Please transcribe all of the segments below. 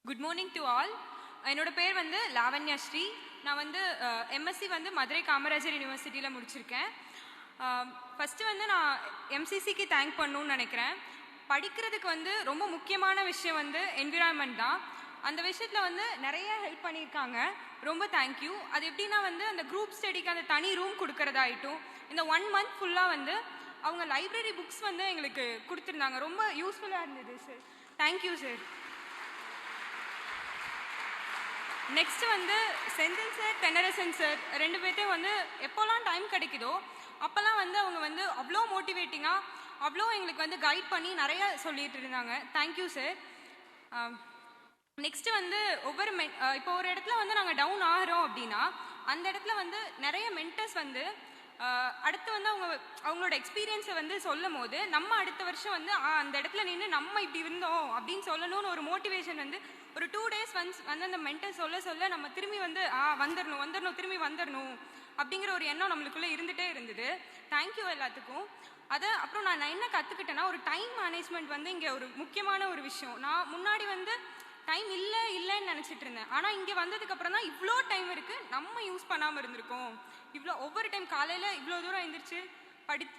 Good morning to all. என்னோட பேர் வந்து லாவண்யா ஸ்ரீ. நான் வந்து எம்எஸ்சி வந்து மதுரை காமராஜர் யூனிவர்சிட்டியில் முடிச்சிருக்கேன். ஃபஸ்ட்டு வந்து நான் எம்சிசிக்கு தேங்க் பண்ணணும்னு நினைக்கிறேன். படிக்கிறதுக்கு வந்து ரொம்ப முக்கியமான விஷயம் வந்து என்விரான்மெண்ட் தான். அந்த விஷயத்தில் வந்து நிறைய ஹெல்ப் பண்ணியிருக்காங்க. ரொம்ப தேங்க்யூ. அது எப்படின்னா வந்து அந்த குரூப் ஸ்டடிக்கு அந்த தனி ரூம் கொடுக்கறதாயிட்டும், இந்த 1 month ஃபுல்லாக வந்து அவங்க லைப்ரரி புக்ஸ் வந்து எங்களுக்கு கொடுத்துருந்தாங்க. ரொம்ப யூஸ்ஃபுல்லாக இருந்தது சார். Thank you sir. நெக்ஸ்ட்டு வந்து செந்தில் சார், தென்னரசன் சார் ரெண்டு பேர்த்தையும் வந்து எப்போல்லாம் டைம் கிடைக்குதோ அப்போல்லாம் வந்து அவங்க வந்து அவ்வளோ மோட்டிவேட்டிங்காக அவ்வளோ எங்களுக்கு வந்து கைட் பண்ணி நிறைய சொல்லிட்டு இருந்தாங்க. Thank you sir. நெக்ஸ்ட்டு வந்து இப்போ ஒரு இடத்துல வந்து நாங்கள் டவுன் ஆகிறோம் அப்படின்னா அந்த இடத்துல வந்து நிறைய மென்டர்ஸ் வந்து அடுத்து வந்து அவங்களோட எக்ஸ்பீரியன்ஸை வந்து சொல்லும் போது நம்ம அடுத்த வருஷம் வந்து அந்த இடத்துல நின்று நம்ம இப்படி இருந்தோம் அப்படின்னு சொல்லணும்னு ஒரு மோட்டிவேஷன் வந்து ஒரு 2 days வந்து அந்த மென்டர் சொல்ல நம்ம திரும்பி வந்து வந்துடணும் திரும்பி வந்துடணும் அப்படிங்கிற ஒரு எண்ணம் நம்மளுக்குள்ளே இருந்துகிட்டே இருந்தது. தேங்க்யூ எல்லாத்துக்கும். அப்புறம் நான் என்ன கற்றுக்கிட்டேன்னா, ஒரு டைம் மேனேஜ்மெண்ட் வந்து இங்கே ஒரு முக்கியமான ஒரு விஷயம். நான் முன்னாடி வந்து டைம் இல்லைன்னு நினச்சிட்டு இருந்தேன். ஆனால் இங்கே வந்ததுக்கப்புறம் தான் இவ்வளோ டைம் இருக்குது, நம்ம யூஸ் பண்ணாமல் இருந்திருக்கோம். ஒவ்வொரு டைம் காலையில் இவ்வளோ தூரம் எழுந்திரிச்சு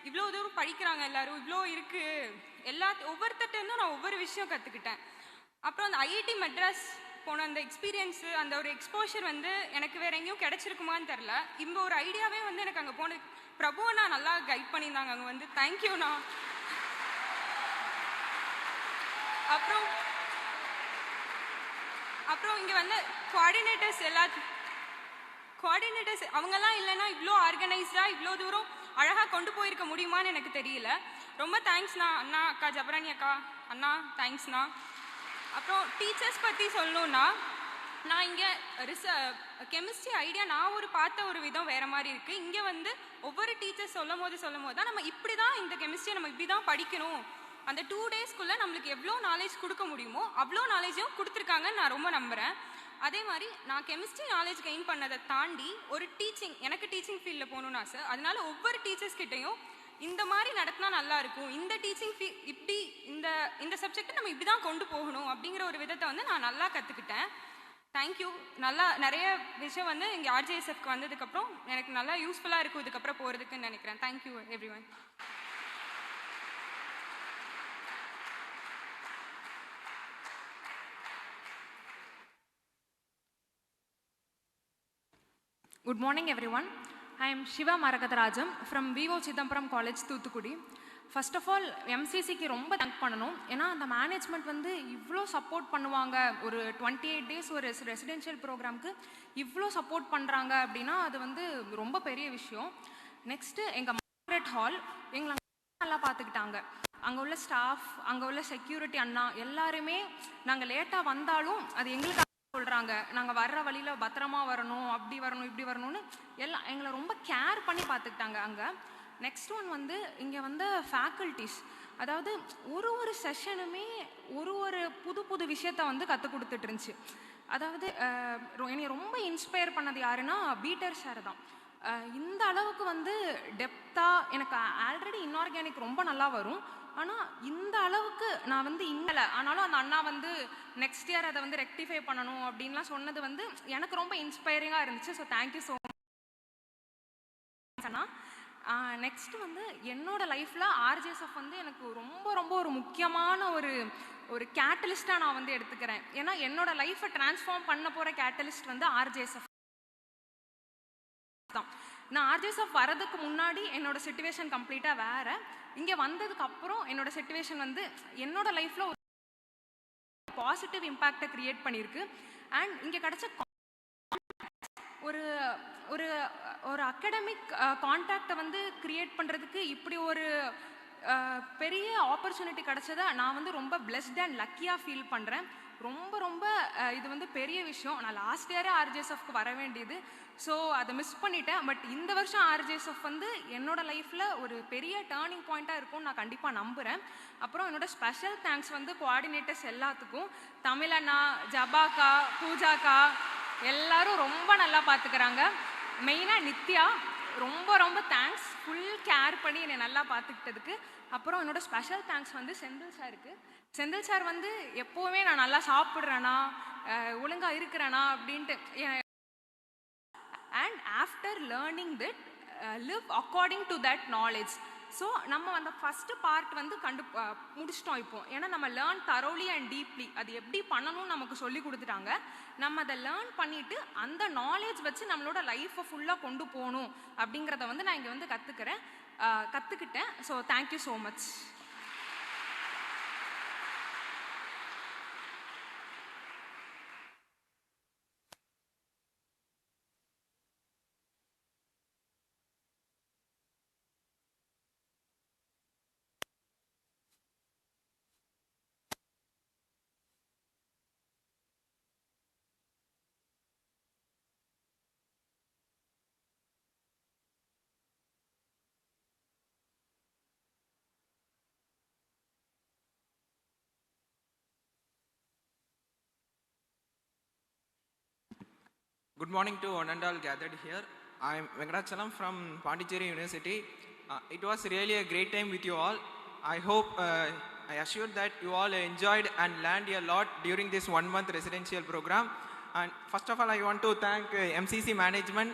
இவ்வளோ தூரம் படிக்கிறாங்க எல்லாரும், இவ்வளோ இருக்குது. ஒவ்வொருத்தட்டேருந்தும் நான் ஒவ்வொரு விஷயம் கற்றுக்கிட்டேன். அப்புறம் அந்த ஐஐடி மெட்ராஸ் போன அந்த எக்ஸ்பீரியன்ஸு, அந்த ஒரு எக்ஸ்போஷர் வந்து எனக்கு வேறு எங்கேயும் கிடச்சிருக்குமான்னு தெரில. இந்த ஒரு ஐடியாவே வந்து எனக்கு அங்கே போன பிரபுவண்ணா நல்லா கைட் பண்ணியிருந்தாங்க அங்கே வந்து. தேங்க்யூண்ணா. அப்புறம் இங்கே வந்து கோஆர்டினேட்டர்ஸ் அவங்கெல்லாம் இல்லைன்னா இவ்வளோ ஆர்கனைஸ்டாக இவ்வளோ தூரம் அழகாக கொண்டு போயிருக்க முடியுமான்னு எனக்கு தெரியல. ரொம்ப தேங்க்ஸ்ண்ணா. அண்ணா, அக்கா, ஜபராணி அக்கா, அண்ணா, தேங்க்ஸ்ண்ணா. அப்புறம் டீச்சர்ஸ் பற்றி சொல்லணுன்னா, நான் இங்கே கெமிஸ்ட்ரி ஐடியா நான் பார்த்த ஒரு விதம் வேறு மாதிரி இருக்குது. இங்கே வந்து ஒவ்வொரு டீச்சர்ஸ் சொல்லும் போது தான் நம்ம இப்படி தான் இந்த கெமிஸ்ட்ரியை நம்ம இப்படி தான் படிக்கணும். அந்த 2 daysக்குள்ளே நம்மளுக்கு எவ்வளோ நாலேஜ் கொடுக்க முடியுமோ அவ்வளோ நாலேஜையும் கொடுத்துருக்காங்கன்னு நான் ரொம்ப நம்புகிறேன். அதே மாதிரி நான் கெமிஸ்ட்ரி நாலேஜ் கெயின் பண்ணதை தாண்டி ஒரு எனக்கு டீச்சிங் ஃபீல்டில் போகணும்னு ஆசை. அதனால ஒவ்வொரு டீச்சர்ஸ்கிட்டையும் இந்த மாதிரி நடத்தினா நல்லா இருக்கும், இந்த டீச்சிங் இப்படி இந்த சப்ஜெக்டை நம்ம இப்படி தான் கொண்டு போகணும் அப்படிங்கிற ஒரு விதத்தை வந்து நான் நல்லா கற்றுக்கிட்டேன். தேங்க்யூ. நல்லா நிறைய விஷயம் வந்து இங்கே RJSFக்கு வந்ததுக்கப்புறம் எனக்கு நல்லா யூஸ்ஃபுல்லாக இருக்கும் இதுக்கப்புறம் போகிறதுக்குன்னு நினைக்கிறேன். Thank you everyone. Good morning everyone. I am Shiva Maragadarajam from VO Chidambaram College, Thuthukudi. First of all, MCCக்கு ரொம்ப தேங்க் பண்ணணும். ஏன்னா அந்த மேனேஜ்மெண்ட் வந்து இவ்வளோ சப்போர்ட் பண்ணுவாங்க. ஒரு 28 days ஒரு ரெசிடென்ஷியல் ப்ரோக்ராம்க்கு இவ்வளோ சப்போர்ட் பண்ணுறாங்க அப்படின்னா அது வந்து ரொம்ப பெரிய விஷயம். நெக்ஸ்ட்டு எங்கள் மார்கரெட் ஹால் எங்களை நல்லா பார்த்துக்கிட்டாங்க. அங்கே உள்ள ஸ்டாஃப், அங்கே உள்ள செக்யூரிட்டி அண்ணா எல்லாருமே நாங்கள் லேட்டாக வந்தாலும் அது எங்களுக்கு சொல்கிறாங்க, நாங்கள் வர்ற வழியில் பத்திரமா வரணும், அப்படி வரணும், இப்படி வரணும்னு எல்லாம் எங்களை ரொம்ப கேர் பண்ணி பார்த்துக்கிட்டாங்க அங்கே. நெக்ஸ்ட் ஒன் வந்து இங்கே வந்து ஃபேக்கல்ட்டிஸ், அதாவது ஒரு செஷனுமே ஒரு புது விஷயத்த வந்து கற்றுக் கொடுத்துட்டு இருந்துச்சு. அதாவது என்னை ரொம்ப இன்ஸ்பயர் பண்ணது யாருன்னா பீட்டர் சார் தான். இந்த அளவுக்கு வந்து டெப்த்தாக எனக்கு ஆல்ரெடி இன்ஆர்கானிக் ரொம்ப நல்லா வரும், ஆனால் இந்த அளவுக்கு நான் வந்து இல்லை. ஆனாலும் அந்த அண்ணா வந்து நெக்ஸ்ட் இயர் அதை வந்து ரெக்டிஃபை பண்ணணும் அப்படின்லாம் சொன்னது வந்து எனக்கு ரொம்ப இன்ஸ்பைரிங்காக இருந்துச்சு. ஸோ தேங்க்யூ ஸோ மச் அண்ணா. நெக்ஸ்ட் வந்து என்னோட லைஃப்பில் RJSF வந்து எனக்கு ரொம்ப ஒரு முக்கியமான ஒரு கேட்டலிஸ்டாக நான் வந்து எடுத்துக்கிறேன். ஏன்னா என்னோட லைஃப்பை டிரான்ஸ்ஃபார்ம் பண்ண போகிற கேட்டலிஸ்ட் வந்து RJSF தான். நான் RJSF வரதுக்கு முன்னாடி என்னோட சிச்சுவேஷன் கம்ப்ளீட்டாக வேறு. இங்கே வந்ததுக்கு அப்புறம் என்னோட சிச்சுவேஷன் வந்து என்னோட லைஃப்பில் ஒரு பாசிட்டிவ் இம்பேக்டை க்ரியேட் பண்ணியிருக்கு. அண்ட் இங்கே கிடச்ச ஒரு அகடமிக் கான்டாக்டை வந்து க்ரியேட் பண்ணுறதுக்கு இப்படி ஒரு பெரிய ஆப்பர்ச்சுனிட்டி கிடச்சதை நான் வந்து ரொம்ப பிளெஸ்ட் அண்ட் லக்கியாக ஃபீல் பண்ணுறேன். ரொம்ப இது வந்து பெரிய விஷயம். நான் லாஸ்ட் இயரே RJSFக்கு வர வேண்டியது, ஸோ அதை மிஸ் பண்ணிட்டேன். பட் இந்த வருஷம் RJSF வந்து என்னோட லைஃப்பில் ஒரு பெரிய டேர்னிங் பாயிண்ட்டாக இருக்கும்னு நான் கண்டிப்பாக நம்புகிறேன். அப்புறம் என்னோட ஸ்பெஷல் தேங்க்ஸ் வந்து கோஆர்டினேட்டர்ஸ் எல்லாத்துக்கும். தமிழண்ணா, ஜபாக்கா, பூஜாக்கா எல்லாரும் ரொம்ப நல்லா பார்த்துக்கிறாங்க. மெயினாக நித்யா ரொம்ப தேங்க்ஸ், ஃபுல் கேர் பண்ணி என்னை நல்லா பார்த்துக்கிட்டதுக்கு. அப்புறம் என்னோட ஸ்பெஷல் தேங்க்ஸ் வந்து செந்தில் சாருக்கு. செந்தில் சார் வந்து எப்போவுமே நான் நல்லா சாப்பிட்றேன்னா, ஒழுங்காக இருக்கிறேனா அப்படின்ட்டு. And after learning that live according to that knowledge. So நம்ம அந்த ஃபஸ்ட்டு பார்ட் வந்து முடிச்சிட்டோம் இப்போ. ஏன்னா நம்ம லேர்ன் தரோலி அண்ட் டீப்லி அது எப்படி பண்ணணும்னு நமக்கு சொல்லி கொடுத்துட்டாங்க. நம்ம அதை லேர்ன் பண்ணிவிட்டு அந்த நாலேஜ் வச்சு நம்மளோட லைஃப்பை ஃபுல்லாக கொண்டு போகணும் அப்படிங்கிறத வந்து நான் இங்கே வந்து கற்றுக்கிட்டேன். So thank you so much. Good morning to one and all gathered here. I am Kalam from Pondicherry University. It was really a great time with you all. I hope, I assure that you all enjoyed and learned a lot during this 1-month residential program. And first of all, I want to thank MCC management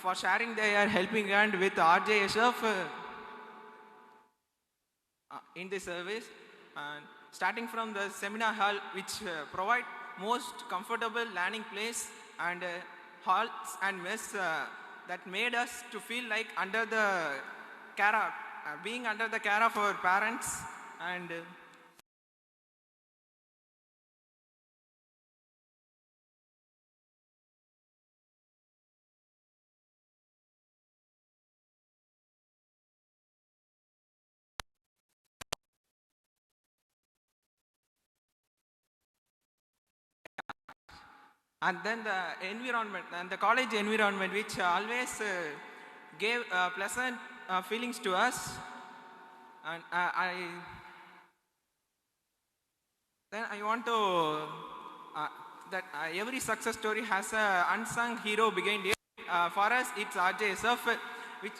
for sharing their helping hand with RJSF in this service. And starting from the seminar hall, which provide most comfortable learning place, and halls and mess that made us to feel like under the care of, being under the care of our parents. And and then the environment and the college environment, which always gave pleasant feelings to us. And I want to that every success story has a unsung hero behind it. For us, it's RJSF, which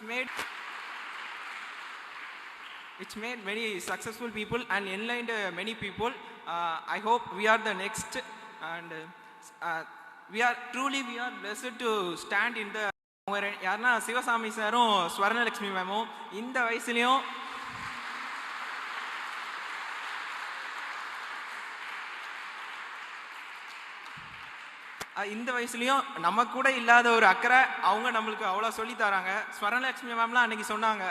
made many successful people and enlightened many people. I hope we are the next, and we are blessed to stand in the யாருன்னா சிவசாமி சாரும் ஸ்வர்ணலட்சுமி மேமும் இந்த வயசுலையும் நம்ம கூட இல்லாத ஒரு அக்கறை அவங்க நம்மளுக்கு அவ்வளோ சொல்லி தராங்க. ஸ்வர்ணலட்சுமி மேம்லாம் அன்னைக்கு சொன்னாங்க,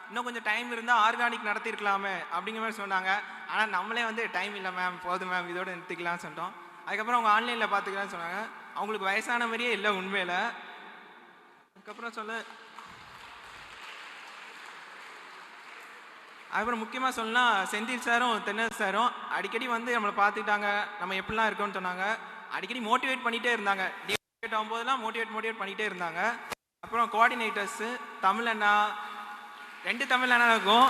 இன்னும் கொஞ்சம் டைம் இருந்தால் ஆர்கானிக் நடத்திருக்கலாமே அப்படிங்கிற மாதிரி சொன்னாங்க. ஆனால் நம்மளே வந்து டைம் இல்லை மேம், போதும் மேம், இதோட நிறுத்திக்கலாம்னு சொன்னோம். அதுக்கப்புறம் அவங்க ஆன்லைனில் பார்த்துக்கலான்னு சொன்னாங்க. அவங்களுக்கு வயசான மாதிரியே இல்லை உண்மையில். அதுக்கப்புறம் அதுக்கப்புறம் முக்கியமாக சொல்லலாம், செந்தில் சாரும் தென்னரசு சாரும் அடிக்கடி வந்து நம்மளை பார்த்துக்கிட்டாங்க, நம்ம எப்படிலாம் இருக்கோன்னு சொன்னாங்க. அடிக்கடி மோட்டிவேட் பண்ணிகிட்டே இருந்தாங்க. டிபேட் ஆகும்போதெல்லாம் மோட்டிவேட் பண்ணிகிட்டே இருந்தாங்க. அப்புறம் கோஆர்டினேட்டர்ஸு தமிழ் அண்ணா, 2 தமிழ் அண்ணா இருக்கும்.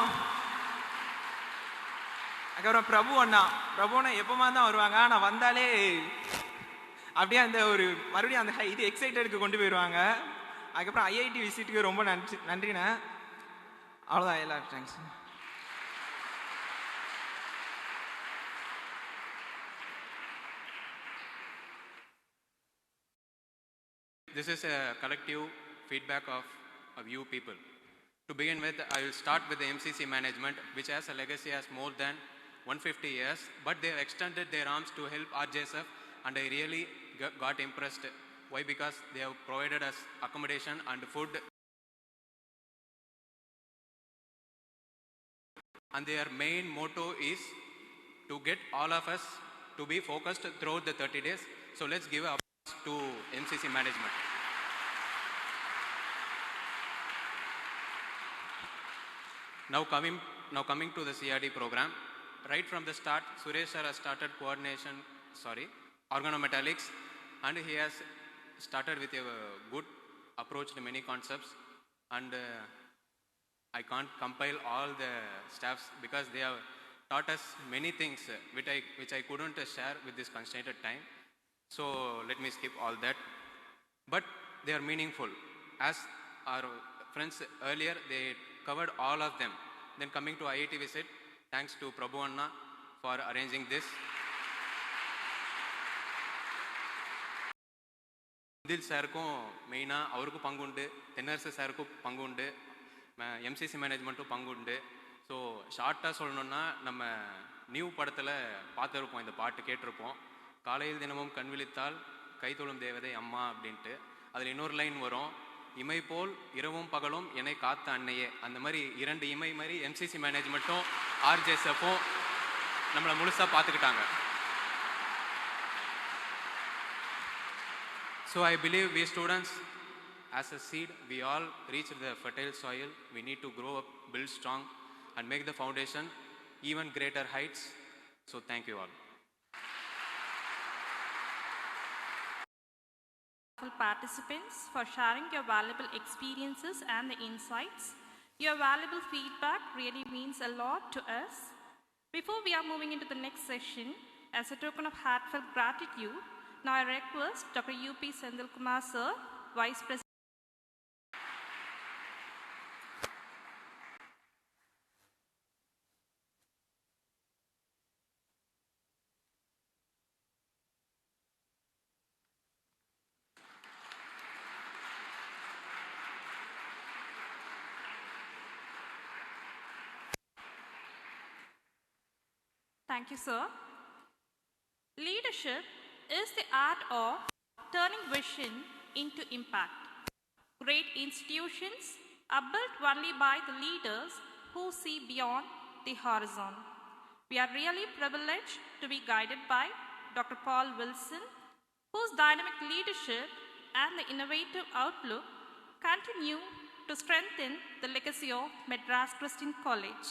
அதுக்கப்புறம் பிரபு அண்ணா எப்போமா தான் வருவாங்க, ஆனால் வந்தாலே அப்படியே அந்த ஒரு மறுபடியும் அந்த இது எக்ஸைட்டடுக்கு கொண்டு போயிடுவாங்க. அதுக்கப்புறம் ஐஐடி விசிட்டுக்கு ரொம்ப நன்றிண்ணே. அவ்வளோதான், எல்லாரும் thanks. This is a collective feedback of you people. To begin with, I will start with the MCC management, which has a legacy as more than 150 years, but they have extended their arms to help RJSF, and I really got impressed. Why? Because they have provided us accommodation and food, and their main motto is to get all of us to be focused throughout the 30 days. So let's give applause to MCC management. Now coming to the CRD program, right from the start, Suresh sir has started organometallics, and he has started with a good approach to many concepts, and I can't compile all the staffs because they have taught us many things which I couldn't share with this constrained time. So let me skip all that. But they are meaningful. As our friends earlier, they covered all of them. Then coming to IIT visit, thanks to Prabhu Anna for arranging this. Senthil சாருக்கும் மெயினாக அவருக்கும் பங்கு உண்டு, தென்னரசு சாருக்கும் பங்கு உண்டு, MCC மேனேஜ்மெண்ட்டும் பங்கு உண்டு. ஸோ ஷார்ட்டாக சொல்லணுன்னா நம்ம நியூ படத்தில் பார்த்துருப்போம், இந்த பாட்டு கேட்டிருப்போம், காலையில் தினமும் கண் விழித்தால் கைத்தொழும் தேவதை அம்மா அப்படின்ட்டு. அதில் இன்னொரு லைன் வரும், இமை போல் இரவும் பகலும் என்னை காத்த அன்னையே. அந்த மாதிரி 2 இமை மாதிரி எம்சிசி மேனேஜ்மெண்ட்டும் RJSFும் நம்மளை முழுசாக பார்த்துக்கிட்டாங்க. So I believe we students as a seed, we all reach the fertile soil. We need to grow up, build strong and make the foundation even greater heights. So thank you all. Participants for sharing your valuable experiences and the insights. Your valuable feedback really means a lot to us. Before we are moving into the next session, as a token of heartfelt gratitude, now I request Dr. UP Sendil Kumar sir, Vice President. Thank you, sir. Leadership is the art of turning vision into impact. Great institutions are built only by the leaders who see beyond the horizon. We are really privileged to be guided by Dr. Paul Wilson, whose dynamic leadership and the innovative outlook continue to strengthen the legacy of Madras Christian College.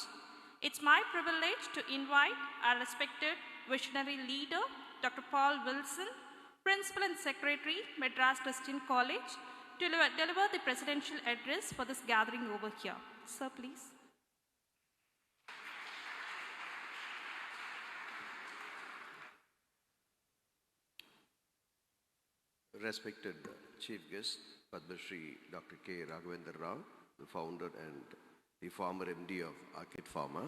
It's my privilege to invite our respected visionary leader, Dr. Paul Wilson, Principal and Secretary, Madras Christian College, to deliver the presidential address for this gathering over here. Sir, please. Respected Chief Guest, Padma Shri Dr. K. Raghavendra Rao, the founder and the former MD of Arcade Pharma,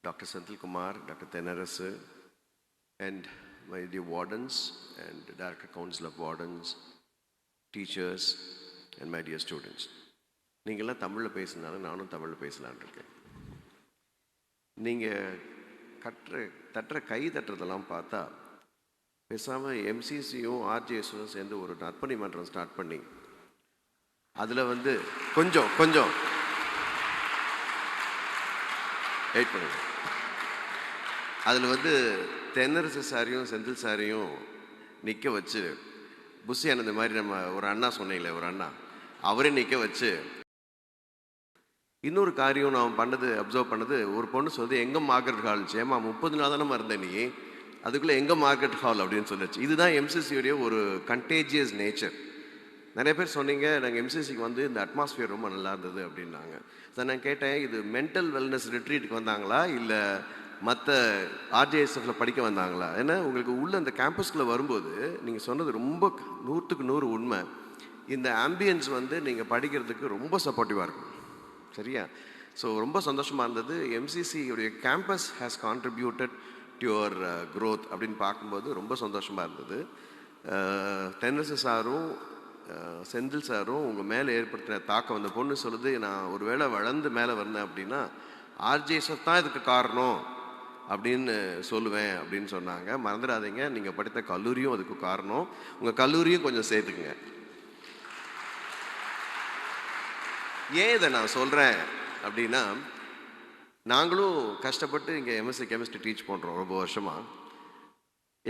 Dr. Senthil Kumar, Dr. Tenarasu, and my dear wardens and Director Council of Wardens, teachers, and my dear students. நீங்கள்லாம் தமிழில் பேசினாலும் நானும் தமிழில் பேசலான் இருக்கேன். நீங்கள் தட்டுற கை தட்டுறதெல்லாம் பார்த்தா பேசாமல் எம்சிசியும் RJSFும் சேர்ந்து ஒரு நற்பணி மன்றம் ஸ்டார்ட் பண்ணி அதில் கொஞ்சம் வெயிட் பண்ணுங்க. அதில் தென்னரசு சாரையும் செந்தில் சாரையும் நிற்க வச்சு, புஷி ஆனந்த மாதிரி நம்ம ஒரு அண்ணா சொன்னீங்களே, ஒரு அண்ணா அவரே நிற்க வச்சு, இன்னொரு காரியம் நான் அப்சர்வ் பண்ணது, ஒரு பொண்ணு சொல்லுது எங்கே மார்க்கெட் ஹால் சேமா 30 நாள் தானே இருந்த நீ, அதுக்குள்ளே எங்கே மார்க்கெட் ஹால் அப்படின்னு சொல்லிச்சு. இதுதான் எம்சிசியோடைய ஒரு கண்டேஜியஸ் நேச்சர். நிறைய பேர் சொன்னீங்க நாங்கள் எம்சிசிக்கு இந்த அட்மாஸ்பியர் ரொம்ப நல்லா இருந்தது அப்படின்னாங்க. சார் நான் கேட்டேன், இது மென்டல் வெல்னஸ் ரிட்ரீட்டுக்கு வந்தாங்களா இல்லை மற்ற RJSFல படிக்க வந்தாங்களா? ஏன்னா உங்களுக்கு உள்ள அந்த கேம்பஸ்குள்ளே வரும்போது நீங்கள் சொன்னது ரொம்ப 100க்கு 100 உண்மை. இந்த ஆம்பியன்ஸ் நீங்கள் படிக்கிறதுக்கு ரொம்ப சப்போர்ட்டிவாக இருக்கும். சரியா? ஸோ ரொம்ப சந்தோஷமாக இருந்தது. எம்சிசியுடைய campus has contributed to your growth அப்படின்னு பார்க்கும்போது ரொம்ப சந்தோஷமாக இருந்தது. தென்னரசு சாரும் செந்தில் சாரும் உங்கள் மேலே ஏற்படுத்தின தாக்கம், அந்த பொண்ணு சொல்லுது நான் ஒரு வேளை வளர்ந்து மேலே வந்தேன் அப்படின்னா RJSF தான் இதுக்கு காரணம் அப்படின்னு சொல்லுவேன் அப்படின்னு சொன்னாங்க. மறந்துடாதீங்க, நீங்கள் படித்த கல்லூரியும் அதுக்கு காரணம். உங்கள் கல்லூரியும் கொஞ்சம் சேர்த்துக்குங்க. ஏன் இதை நான் சொல்கிறேன் அப்படின்னா, நாங்களும் கஷ்டப்பட்டு இங்கே MSc கெமிஸ்ட்ரி டீச் பண்ணுறோம் ரொம்ப வருஷமாக.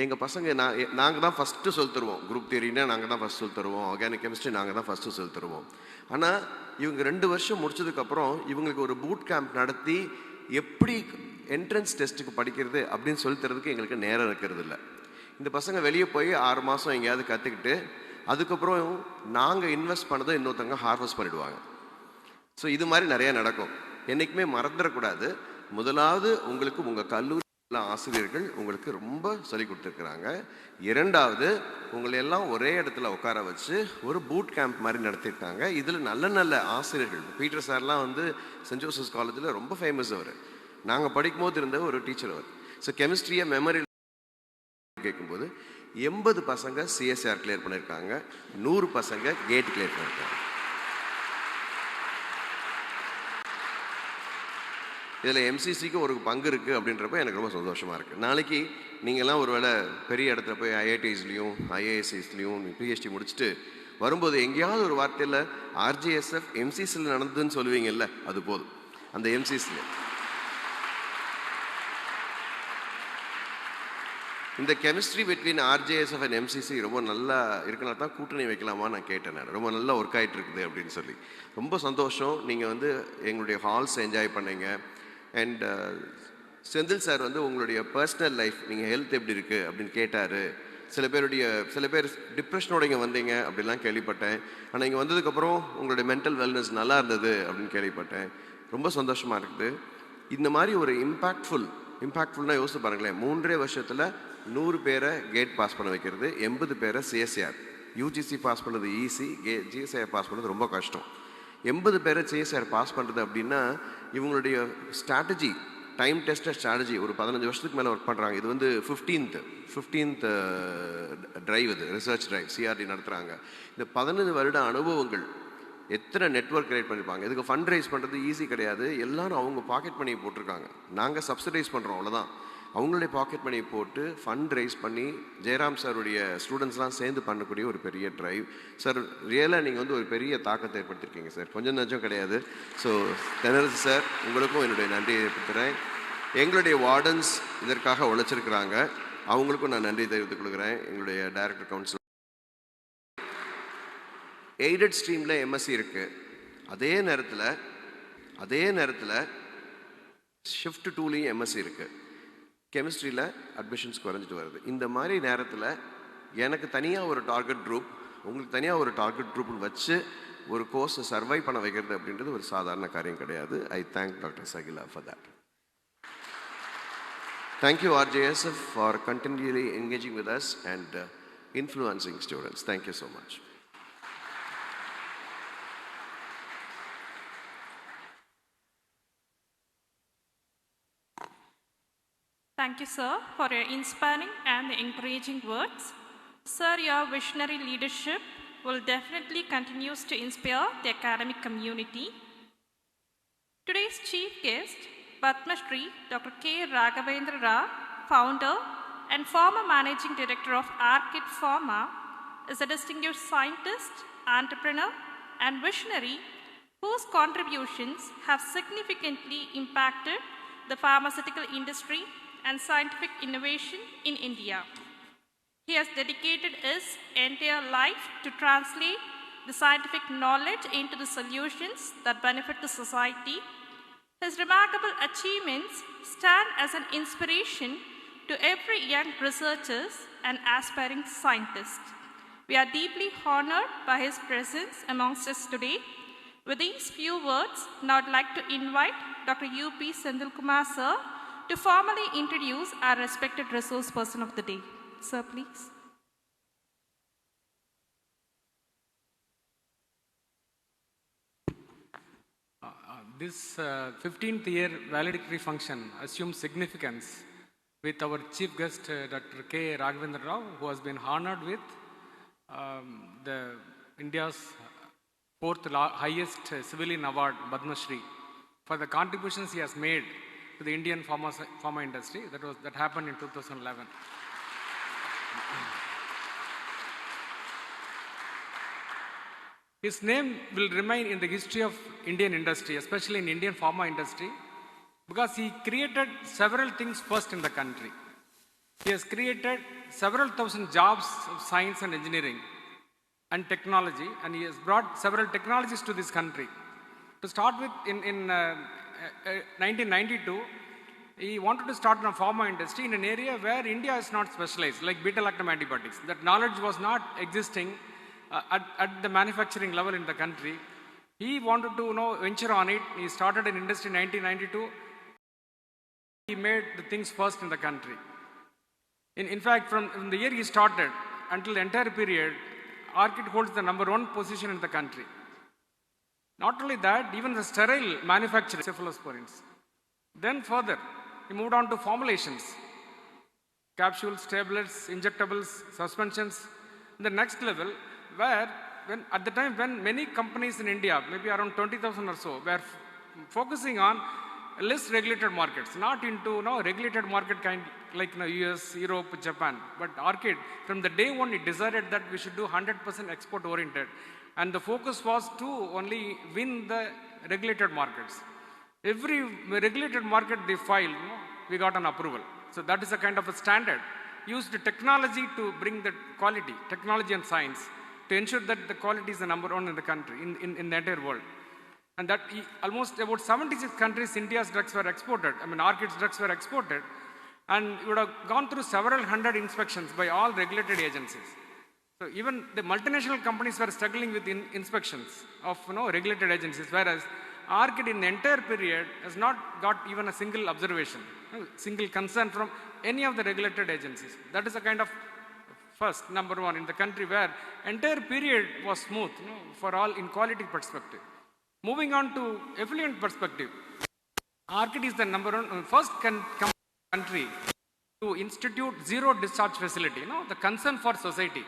எங்கள் பசங்க நாங்கள் தான் ஃபஸ்ட்டு சொல்லி தருவோம். குரூப் தியரினா நாங்கள் தான் ஃபஸ்ட் சொல்லி தருவோம், ஆர்கானிக் கெமிஸ்ட்ரி நாங்கள் தான் ஃபஸ்ட்டு சொல்லி தருவோம். ஆனால் இவங்க 2 வருஷம் முடிச்சதுக்கப்புறம் இவங்களுக்கு ஒரு பூட் கேம்ப் நடத்தி எப்படி என்ட்ரன்ஸ் டெஸ்ட்டுக்கு படிக்கிறது அப்படின்னு சொல்லி தரதுக்கு எங்களுக்கு நேரம் இருக்கிறது இல்லை. இந்த பசங்க வெளியே போய் 6 மாதம் எங்கேயாவது கற்றுக்கிட்டு அதுக்கப்புறம் நாங்கள் இன்வெஸ்ட் பண்ணதை இன்னொருத்தவங்க ஹார்வெஸ்ட் பண்ணிவிடுவாங்க. ஸோ இது மாதிரி நிறையா நடக்கும். என்றைக்குமே மறந்துடக்கூடாது. முதலாவது உங்களுக்கு உங்கள் கல்லூரி ஆசிரியர்கள் உங்களுக்கு ரொம்ப சொல்லிக் கொடுத்துருக்குறாங்க. 2வது உங்களை எல்லாம் ஒரே இடத்துல உட்கார வச்சு ஒரு பூட் கேம்ப் மாதிரி நடத்தியிருக்காங்க. இதில் நல்ல நல்ல ஆசிரியர்கள், பீட்டர் சார்லாம் சென்ட் ஜோசப்ஸ் காலேஜில் ரொம்ப ஃபேமஸ். அவர் நாங்கள் படிக்கும்போது இருந்த ஒரு டீச்சர் அவர். ஸோ கெமிஸ்ட்ரியை மெமரி கேட்கும்போது 80 பசங்க சிஎஸ்ஆர் கிளியர் பண்ணியிருக்காங்க, 100 பசங்க கேட் கிளியர் பண்ணியிருக்காங்க. இதில் எம்சிசிக்கு ஒரு பங்கு இருக்குது அப்படின்றப்ப எனக்கு ரொம்ப சந்தோஷமாக இருக்குது. நாளைக்கு நீங்கள்லாம் ஒரு வேளை பெரிய இடத்துல போய் ஐஐடிஸ்லேயும் ஐஏஎஸ்எஸ்லேயும் பிஹெச்டி முடிச்சுட்டு வரும்போது எங்கேயாவது ஒரு வார்த்தையில் ஆர்ஜேஎஸ்எஃப் எம்சிசியில் நடந்ததுன்னு சொல்லுவீங்கல்ல, அது போதும். அந்த எம்சிசியில் இந்த கெமிஸ்ட்ரி பிட்வீன் ஆர்ஜேஎஸ்எஃப் அண்ட் எம்சிசி ரொம்ப நல்லா இருக்குன்னா தான் கூட்டணி வைக்கலாமா நான் கேட்டேன். நான் ரொம்ப நல்லா ஒர்க் ஆகிட்டு இருக்குது அப்படின்னு சொல்லி ரொம்ப சந்தோஷம். நீங்கள் வந்து எங்களுடைய ஹால்ஸ் என்ஜாய் பண்ணீங்க. அண்ட் செந்தில் சார் வந்து உங்களுடைய பர்சனல் லைஃப், நீங்கள் ஹெல்த் எப்படி இருக்குது அப்படின்னு கேட்டார். சில பேர் டிப்ரெஷனோட இங்கே வந்தீங்க அப்படிலாம் கேள்விப்பட்டேன். ஆனால் இங்கே வந்ததுக்கப்புறம் உங்களுடைய மென்டல் வெல்னஸ் நல்லா இருந்தது அப்படின்னு கேள்விப்பட்டேன். ரொம்ப சந்தோஷமாக இருக்குது. இந்த மாதிரி ஒரு இம்பாக்ட்ஃபுல்னா யோசிச்சு பாருங்களேன். 3 வருஷத்தில் 100 பேரை கேட் பாஸ் பண்ண வைக்கிறது, 80 பேரை சிஎஸ்ஆர். யூஜிசி பாஸ் பண்ணுறது ஈஸி, ஜிஎஸ்ஆர் பாஸ் பண்ணுறது ரொம்ப கஷ்டம். 80 பேரை சிஎஸ்ஆர் பாஸ் பண்ணுறது அப்படின்னா இவங்களுடைய ஸ்ட்ராட்டஜி, டைம் டெஸ்டட் ஸ்ட்ராட்டஜி ஒரு 15 வருஷத்துக்கு மேலே ஒர்க் பண்ணுறாங்க. இது வந்து 15th ட்ரைவ், இது ரிசர்ச் ட்ரைவ் சிஆர்டி நடத்துகிறாங்க. இந்த 15 வருட அனுபவங்கள் எத்தனை நெட்வொர்க் கிரியேட் பண்ணியிருப்பாங்க. இதுக்கு ஃபண்ட் ரைஸ் பண்ணுறது ஈஸி கிடையாது. எல்லாரும் அவங்க பாக்கெட் மணியை போட்டிருக்காங்க. நாங்கள் சப்சிடைஸ் பண்ணுறோம், அவ்வளோதான். அவங்களுடைய பாக்கெட் மணியை போட்டு ஃபண்ட் ரைஸ் பண்ணி ஜெயராம் சாருடைய ஸ்டூடெண்ட்ஸ்லாம் சேர்ந்து பண்ணக்கூடிய ஒரு பெரிய ட்ரைவ். சார் ரியலாக நீங்கள் வந்து ஒரு பெரிய தாக்கத்தை ஏற்படுத்தியிருக்கீங்க சார், கொஞ்சம் நஞ்சம் கிடையாது. ஸோ தெனரசு சார், உங்களுக்கும் என்னுடைய நன்றியை ஏற்படுத்துகிறேன். எங்களுடைய வார்டன்ஸ் இதற்காக உழைச்சிருக்கிறாங்க, அவங்களுக்கும் நான் நன்றி தெரிவித்துக் கொள்கிறேன். எங்களுடைய டைரக்டர் கவுன்சில் எய்டட் ஸ்ட்ரீமில் எம்எஸ்சி இருக்குது. அதே நேரத்தில் ஷிஃப்ட் 2லையும் எம்எஸ்சி இருக்குது. கெமிஸ்ட்ரியில் அட்மிஷன்ஸ் குறைஞ்சிட்டு வருது. இந்த மாதிரி நேரத்தில் எனக்கு தனியாக ஒரு டார்கெட் குரூப், உங்களுக்கு தனியாக ஒரு டார்கெட் குரூப்னு வச்சு ஒரு கோர்ஸை சர்வை பண்ண வைக்கிறது அப்படின்றது ஒரு சாதாரண காரியம் கிடையாது. I thank doctor Shakila for that. Thank you RJSF for continuously engaging with us and influencing students. Thank you so much. Thank you, sir, for your inspiring and encouraging words. Sir, your visionary leadership will definitely continue to inspire the academic community. Today's chief guest, Padma Shri Dr. K. Raghavendra Rao, founder and former managing director of Arkit Pharma, is a distinguished scientist, entrepreneur, and visionary whose contributions have significantly impacted the pharmaceutical industry and scientific innovation in India. He has dedicated his entire life to translate the scientific knowledge into the solutions that benefit the society. His remarkable achievements stand as an inspiration to every young researchers and aspiring scientist. We are deeply honored by his presence amongst us today. With these few words, now I'd like to invite Dr. U.P. Sendilkumar sir to formally introduce our respected resource person of the day. Sir, please. This 15th year valedictory function assumes significance with our chief guest Dr. K. Raghavendra Rao, who has been honored with the India's 4th highest civilian award, Padma Shri, for the contributions he has made to the Indian pharma industry. That happened in 2011. His name will remain in the history of Indian industry, especially in Indian pharma industry, because he created several things first in the country. He has created several thousand jobs of science and engineering and technology, and he has brought several technologies to this country. To start with, in 1992, he wanted to start a pharma industry in an area where India is not specialized, like beta-lactam antibiotics. That knowledge was not existing at the manufacturing level in the country. He wanted to venture on it. He started an industry in 1992. He made the things first in the country. In fact, from the year he started until the entire period, Arkit holds the #1 position in the country. Not only that, even the sterile manufacturing cephalosporins. Then further, he moved on to formulations. capsules, tablets, injectables, suspensions. The next level, where when at the time when many companies in India, maybe around 20,000 or so, were focusing on less regulated markets, not into regulated market kind like US, Europe, Japan. But Orchid, from the day one, it decided that we should do 100% export oriented, and the focus was to only win the regulated markets. Every regulated market they filed, we got an approval. So that is a kind of a standard. Used technology to bring the quality, technology and science, to ensure that the quality is the number one in the country, in the entire world. And that almost about 76 countries, India's drugs were exported. I mean, Orchid's drugs were exported. And it would have gone through several hundred inspections by all regulated agencies. So even the multinational companies were struggling with inspections of regulated agencies, whereas Orchid in the entire period has not got even a single observation, single concern from any of the regulated agencies. That is a kind of first, number one, in the country where entire period was smooth for all in quality perspective. Moving on to effluent perspective, Orchid is the number one, first country to institute zero discharge facility, the concern for society,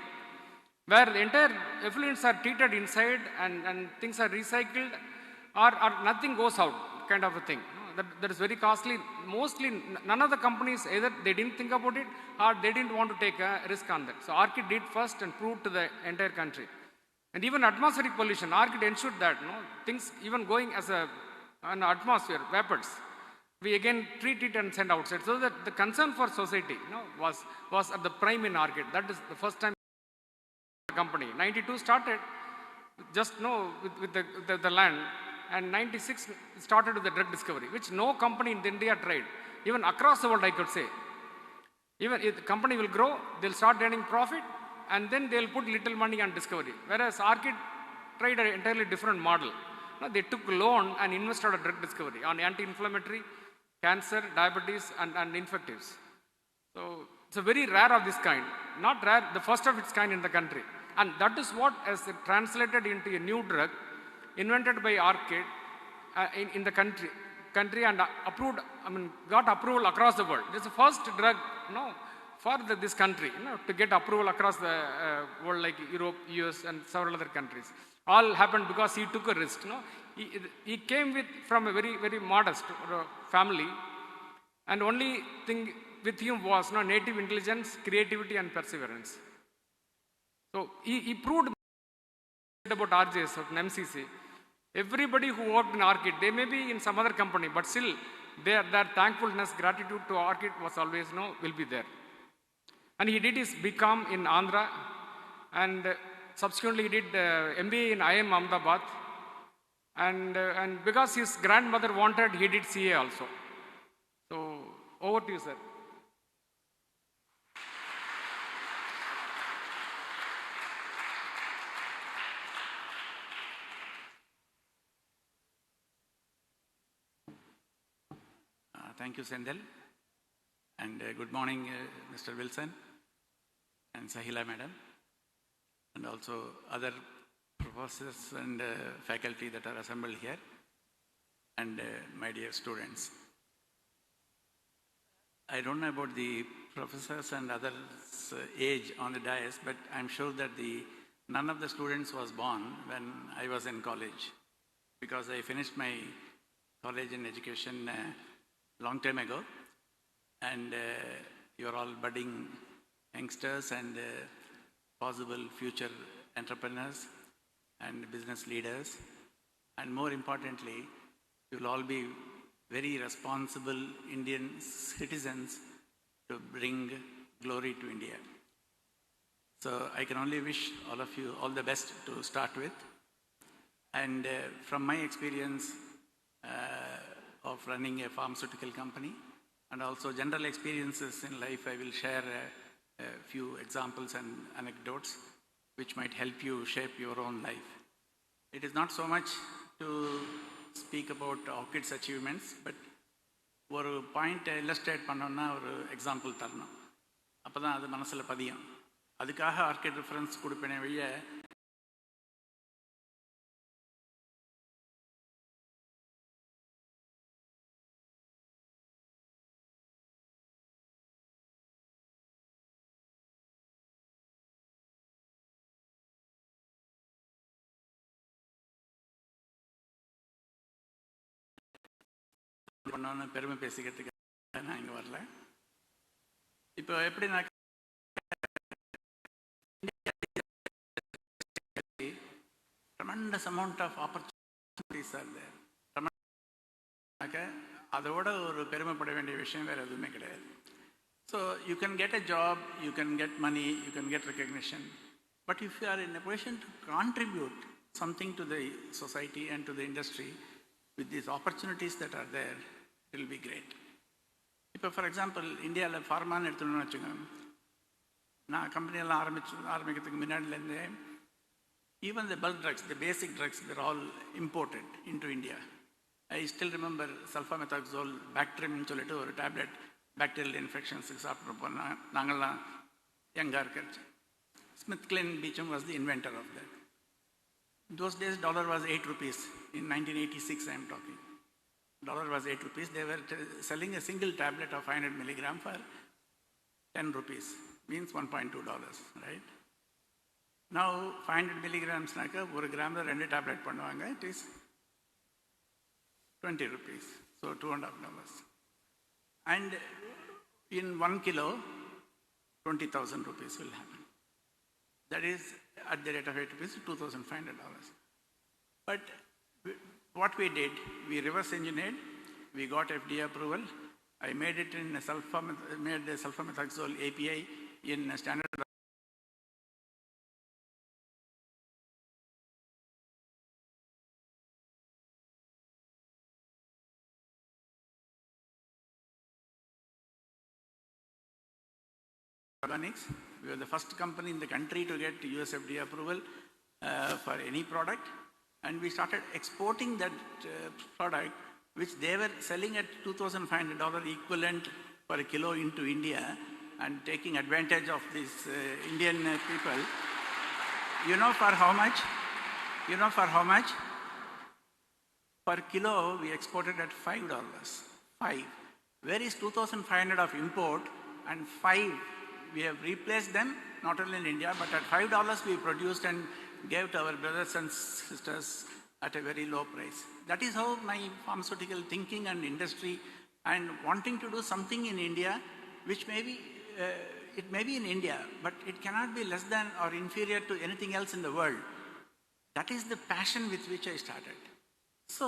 where the entire effluents are treated inside and things are recycled or nothing goes out, kind of a thing. That is very costly. Mostly, none of the companies, either they didn't think about it or they didn't want to take a risk on that. So Orchid did first and proved to the entire country. And even atmospheric pollution, Orchid ensured that things even going as an atmosphere, vapors, we again treat it and send outside. So that the concern for society was at the prime in Orchid. That is the first time company. 92 started just with the land, and 96 started with the drug discovery, which no company in India tried. Even across the world, I could say. Even if the company will grow, they'll start earning profit, and then they'll put little money on discovery. Whereas Orchid tried an entirely different model. They took loan and invested on drug discovery, on anti-inflammatory, cancer, diabetes, and infectives. So it's a very rare of this kind. Not rare, the first of its kind in the country. And that is what has translated into a new drug invented by Orchid in the country and approved, got approval across the world. This is the first drug, for this country, to get approval across the world, like Europe, US, and several other countries. All happened because he took a risk. He came from a very, very modest family, and only thing with him was native intelligence, creativity, and perseverance. So he proved about RJSF and MCC. Everybody who worked in Orchid, they may be in some other company, but still their thankfulness, gratitude to Orchid was always will be there. And he did his BCom in Andhra, and subsequently he did MBA in IIM Ahmedabad, and because his grandmother wanted, he did CA also. So over to you, sir. Thank you, Sendel. And good morning, Mr. Wilson and Sahila Madam, and also other professors and faculty that are assembled here, and my dear students. I don't know about the professors and others' age on the dais, but I'm sure that none of the students was born when I was in college, because I finished my college in education long time ago, and you're all budding youngsters and possible future entrepreneurs and business leaders, and more importantly, you'll all be very responsible Indian citizens to bring glory to India. So I can only wish all of you all the best to start with. And from my experience of running a pharmaceutical company, and also general experiences in life, I will share a few examples and anecdotes which might help you shape your own life. It is not so much to speak about Orchid's achievements, but ஒரு point illustrate பண்ணோன்னா ஒரு example தரணும், அப்போ தான் அது மனசில் பதியும். அதுக்காக ஆர்கிட் ரெஃபரன்ஸ் கொடுப்பேனே வழிய பண்ணோன்னு பெருமை பேசிக்கிறதுக்கு நான் இங்கே வரல. இப்போ எப்படி நான் tremendous amount of opportunities are there. அதோட ஒரு பெருமைப்பட வேண்டிய விஷயம் வேறு எதுவுமே கிடையாது. So you can get a job, you can get money, you can get recognition. But if you are in a position to contribute something to the society and to the industry with these opportunities that are there, it will be great. இப்போ for example இந்தியாவில் ஃபார்மான்னு எடுத்துன்னு வச்சுக்கோங்க. நான் கம்பெனியெல்லாம் ஆரம்பிக்கிறதுக்கு முன்னாடிலேருந்தே even the bulk drugs, the basic drugs, they're all imported into India. I still remember sulfamethoxazole, Bactrim சொல்லிட்டு ஒரு tablet bacterial இன்ஃபெக்ஷன்ஸுக்கு சாப்பிட்ருப்போம். நாங்கள்லாம் யங்காக இருக்கிறது. Smith Kline Beecham was the inventor of that. Those days dollar was 8 rupees. In 1986 I am talking. Dollar was 8 rupees. They were selling a single tablet of 500 milligram for 10 rupees. Means $1.2, right? Now 500 milligrams நாக்க ஒரு கிராமில் 2 tablet பண்ணுவாங்க. It is 20 rupees. So $2.5. And in 1 kilo, 20,000 rupees will happen. That is, at the rate of 8 rupees, $2,500. But what we did, we reverse engineered, we got FDA approval. I made it in made the sulfamethoxazole API in standard organics. We were the first company in the country to get US FDA approval for any product, and we started exporting that product, which they were selling at $2,500 equivalent per kilo into India, and taking advantage of these Indian people. You know for how much? You know for how much? Per kilo we exported at $5. 5. Where is 2,500 of import and 5? We have replaced them, not only in India, but at $5 we produced and gave to our brothers and sisters at a very low price. That is how my pharmaceutical thinking and industry and wanting to do something in India, which may be, it may be in India, but it cannot be less than or inferior to anything else in the world. That is the passion with which I started. So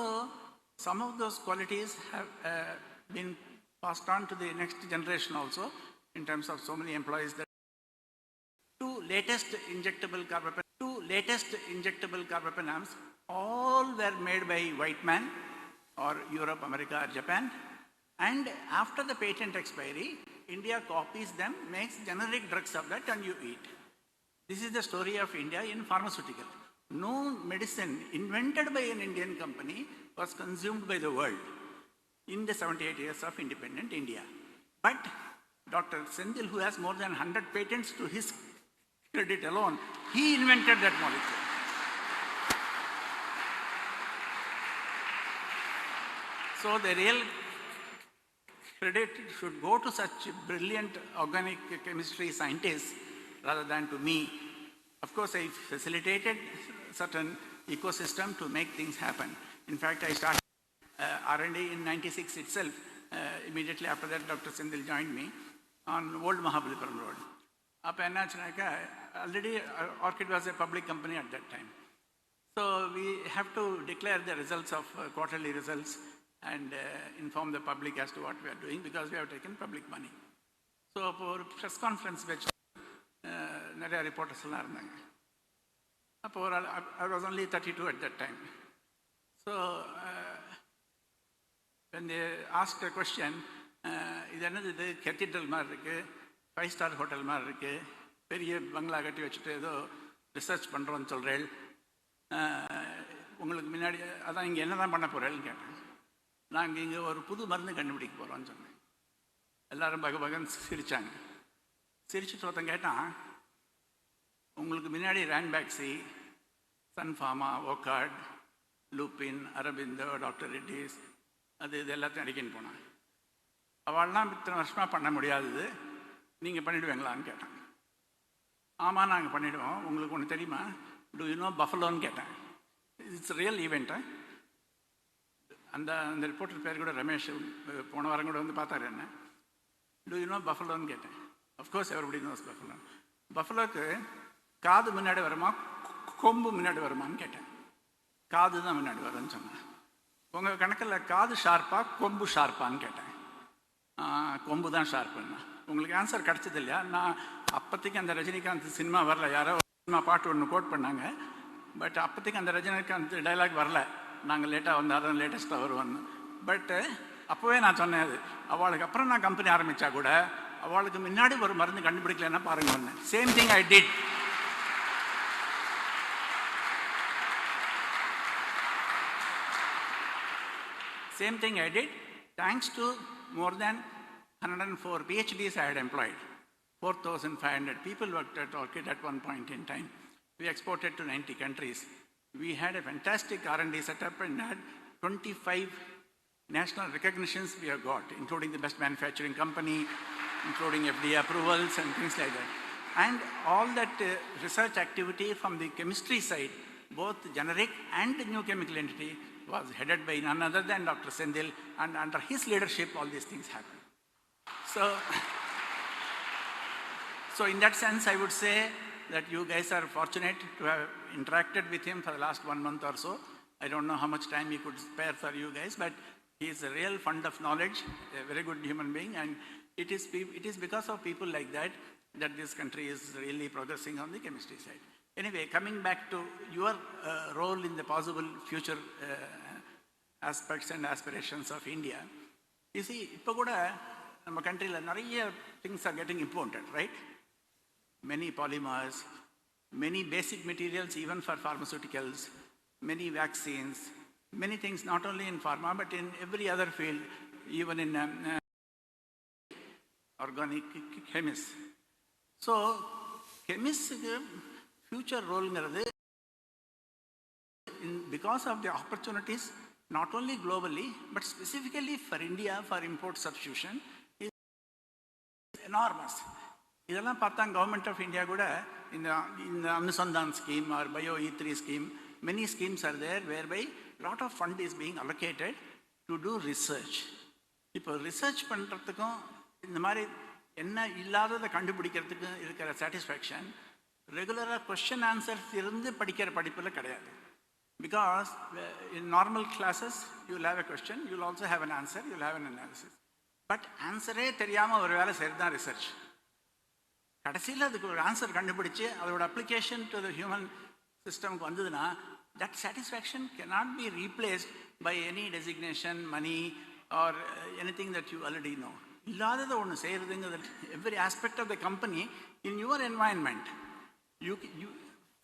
some of those qualities have been passed on to the next generation also, in terms of so many employees. That two latest injectable carbapenems, all were made by white man or Europe, America or Japan, and after the patent expiry, India copies them, makes generic drugs of that, and you eat. This is the story of India in pharmaceutical. No medicine invented by an Indian company was consumed by the world in the 78 years of independent India. But Dr. Sendil, who has more than 100 patents to his credit alone, he invented that molecule. So the real credit should go to such brilliant organic chemistry scientists rather than to me. Of course, I facilitated certain ecosystem to make things happen. In fact, I started R&D in 96 itself. Immediately after that, Dr. Sendil joined me on Old Mahabalipuram Road. Up already Orchid was a public company at that time. So we have to declare the results of quarterly results and inform the public as to what we are doing, because we have taken public money. So for press conference which நிறைய reporters எல்லாம் இருந்தாங்க. அப்போ I was only 32 at that time. So when they asked a question, இது என்னது, இது cathedral மாதிரி இருக்குது, 5-star hotel மாதிரி இருக்குது, பெரிய பங்களா கட்டி வச்சுட்டு ஏதோ ரிசர்ச் பண்ணுறோன்னு சொல்கிறேன், உங்களுக்கு முன்னாடி அதான் இங்கே என்ன தான் பண்ண போகிறேன்னு கேட்டேன். நாங்கள் இங்கே ஒரு புது மருந்து கண்டுபிடிக்க போகிறோன்னு சொன்னேன். எல்லோரும் பகபகன்னு சிரித்தாங்க. சிரிச்சுட்டு ஒருத்தன் கேட்டான், உங்களுக்கு முன்னாடி ரேன்பேக்ஸி, சன்ஃபார்மா, ஓகார்ட், லூப்பின், அரபிந்தோ, டாக்டர் ரெட்டிஸ், இது எல்லாத்தையும் அடிக்கின்னு போனான். அவள்லாம் இத்தனை வருஷமாக பண்ண முடியாதது, நீங்கள் பண்ணிவிடுவீங்களான்னு கேட்டான். ஆமாம், நாங்கள் பண்ணிவிடுவோம். உங்களுக்கு ஒன்று தெரியுமா, டு யூ நோ பஃபலோன்னு கேட்டேன். It's real event. அந்த ரிப்போர்ட்டர் பேர் கூட ரமேஷ், போன வாரம் கூட வந்து பார்த்தாரு என்ன. டூ யூ நோ பஃபலோன்னு கேட்டேன். Of course everybody knows buffalo. பஃபலோக்கு காது முன்னாடி வருமா கொம்பு முன்னாடி வருமான்னு கேட்டேன். காது தான் முன்னாடி வரும்னு சொன்னேன். உங்கள் கணக்கில் காது ஷார்ப்பா கொம்பு ஷார்ப்பான்னு கேட்டேன். கொம்பு தான் ஷார்ப்புன்னா. உங்களுக்கு ஆன்சர் கிடச்சது இல்லையா? நான் அப்போதைக்கு அந்த ரஜினிகாந்த் சினிமா வரல, யாரோ சினிமா பாட்டு ஒன்று கோட் பண்ணாங்க. பட் அப்போதைக்கு அந்த ரஜினிகாந்த் டைலாக் வரல, நாங்கள் லேட்டாக வந்தாலும் லேட்டஸ்ட்டாக வருவோன்னு. பட்டு அப்போவே நான் சொன்னேன், அது அவளுக்கு அப்புறம் நான் கம்பெனி ஆரம்பித்தா கூட அவளுக்கு முன்னாடி ஒரு மருந்து கண்டுபிடிக்கலன்னா பாருங்க வந்தேன். Same thing I did. Same thing I did, thanks to more than 104 PhDs I had employed. 4,500 people worked at Orchid at one point in time. We exported to 90 countries. We had a fantastic R&D setup and had 25 national recognitions we have got, including the best manufacturing company, including FDA approvals and things like that. And all that research activity from the chemistry side, both generic and new chemical entity, was headed by none other than Dr. Sendil, and under his leadership all these things happened. So in that sense, I would say that you guys are fortunate to have interacted with him for the last 1 month or so. I don't know how much time he could spare for you guys, but he is a real fund of knowledge, a very good human being, and it is because of people like that that this country is really progressing on the chemistry side. Anyway, coming back to your role in the possible future aspects and aspirations of India, you see, இப்போ கூட நம்ம countryல நிறைய things are getting imported, right? Many polymers, many basic materials even for pharmaceuticals, many vaccines, many things not only in pharma but in every other field, even in organic chemists. So, chemists future role because of the opportunities not only globally but specifically for India for import substitution is enormous. இதெல்லாம் பார்த்தா government of India கூட இந்த Anusandhan scheme or bio E3 scheme, many schemes are there whereby lot of fund is being allocated to do research. இப்போ research பண்ணுறதுக்கும் இந்த மாதிரி என்ன இல்லாததை கண்டுபிடிக்கிறதுக்கு இருக்கிற சாட்டிஸ்ஃபேக்ஷன் ரெகுலராக கொஸ்டின் ஆன்சர்ஸ் இருந்து படிக்கிற படிப்பில் கிடையாது. Because in normal classes, you'll have a question, you'll also have an answer, you'll have an analysis. But ஆன்சரே தெரியாமல் ஒரு வேலை செய்கிறது தான் ரிசர்ச். கடைசியில் அதுக்கு ஒரு ஆன்சர் கண்டுபிடிச்சு அதோட அப்ளிகேஷன் டு த ஹியூமன் சிஸ்டம்க்கு வந்ததுன்னா that satisfaction cannot be replaced by any designation, money or anything that you already know. இல்லாததை ஒன்று செய்கிறதுங்கிறது every aspect of the company in your environment.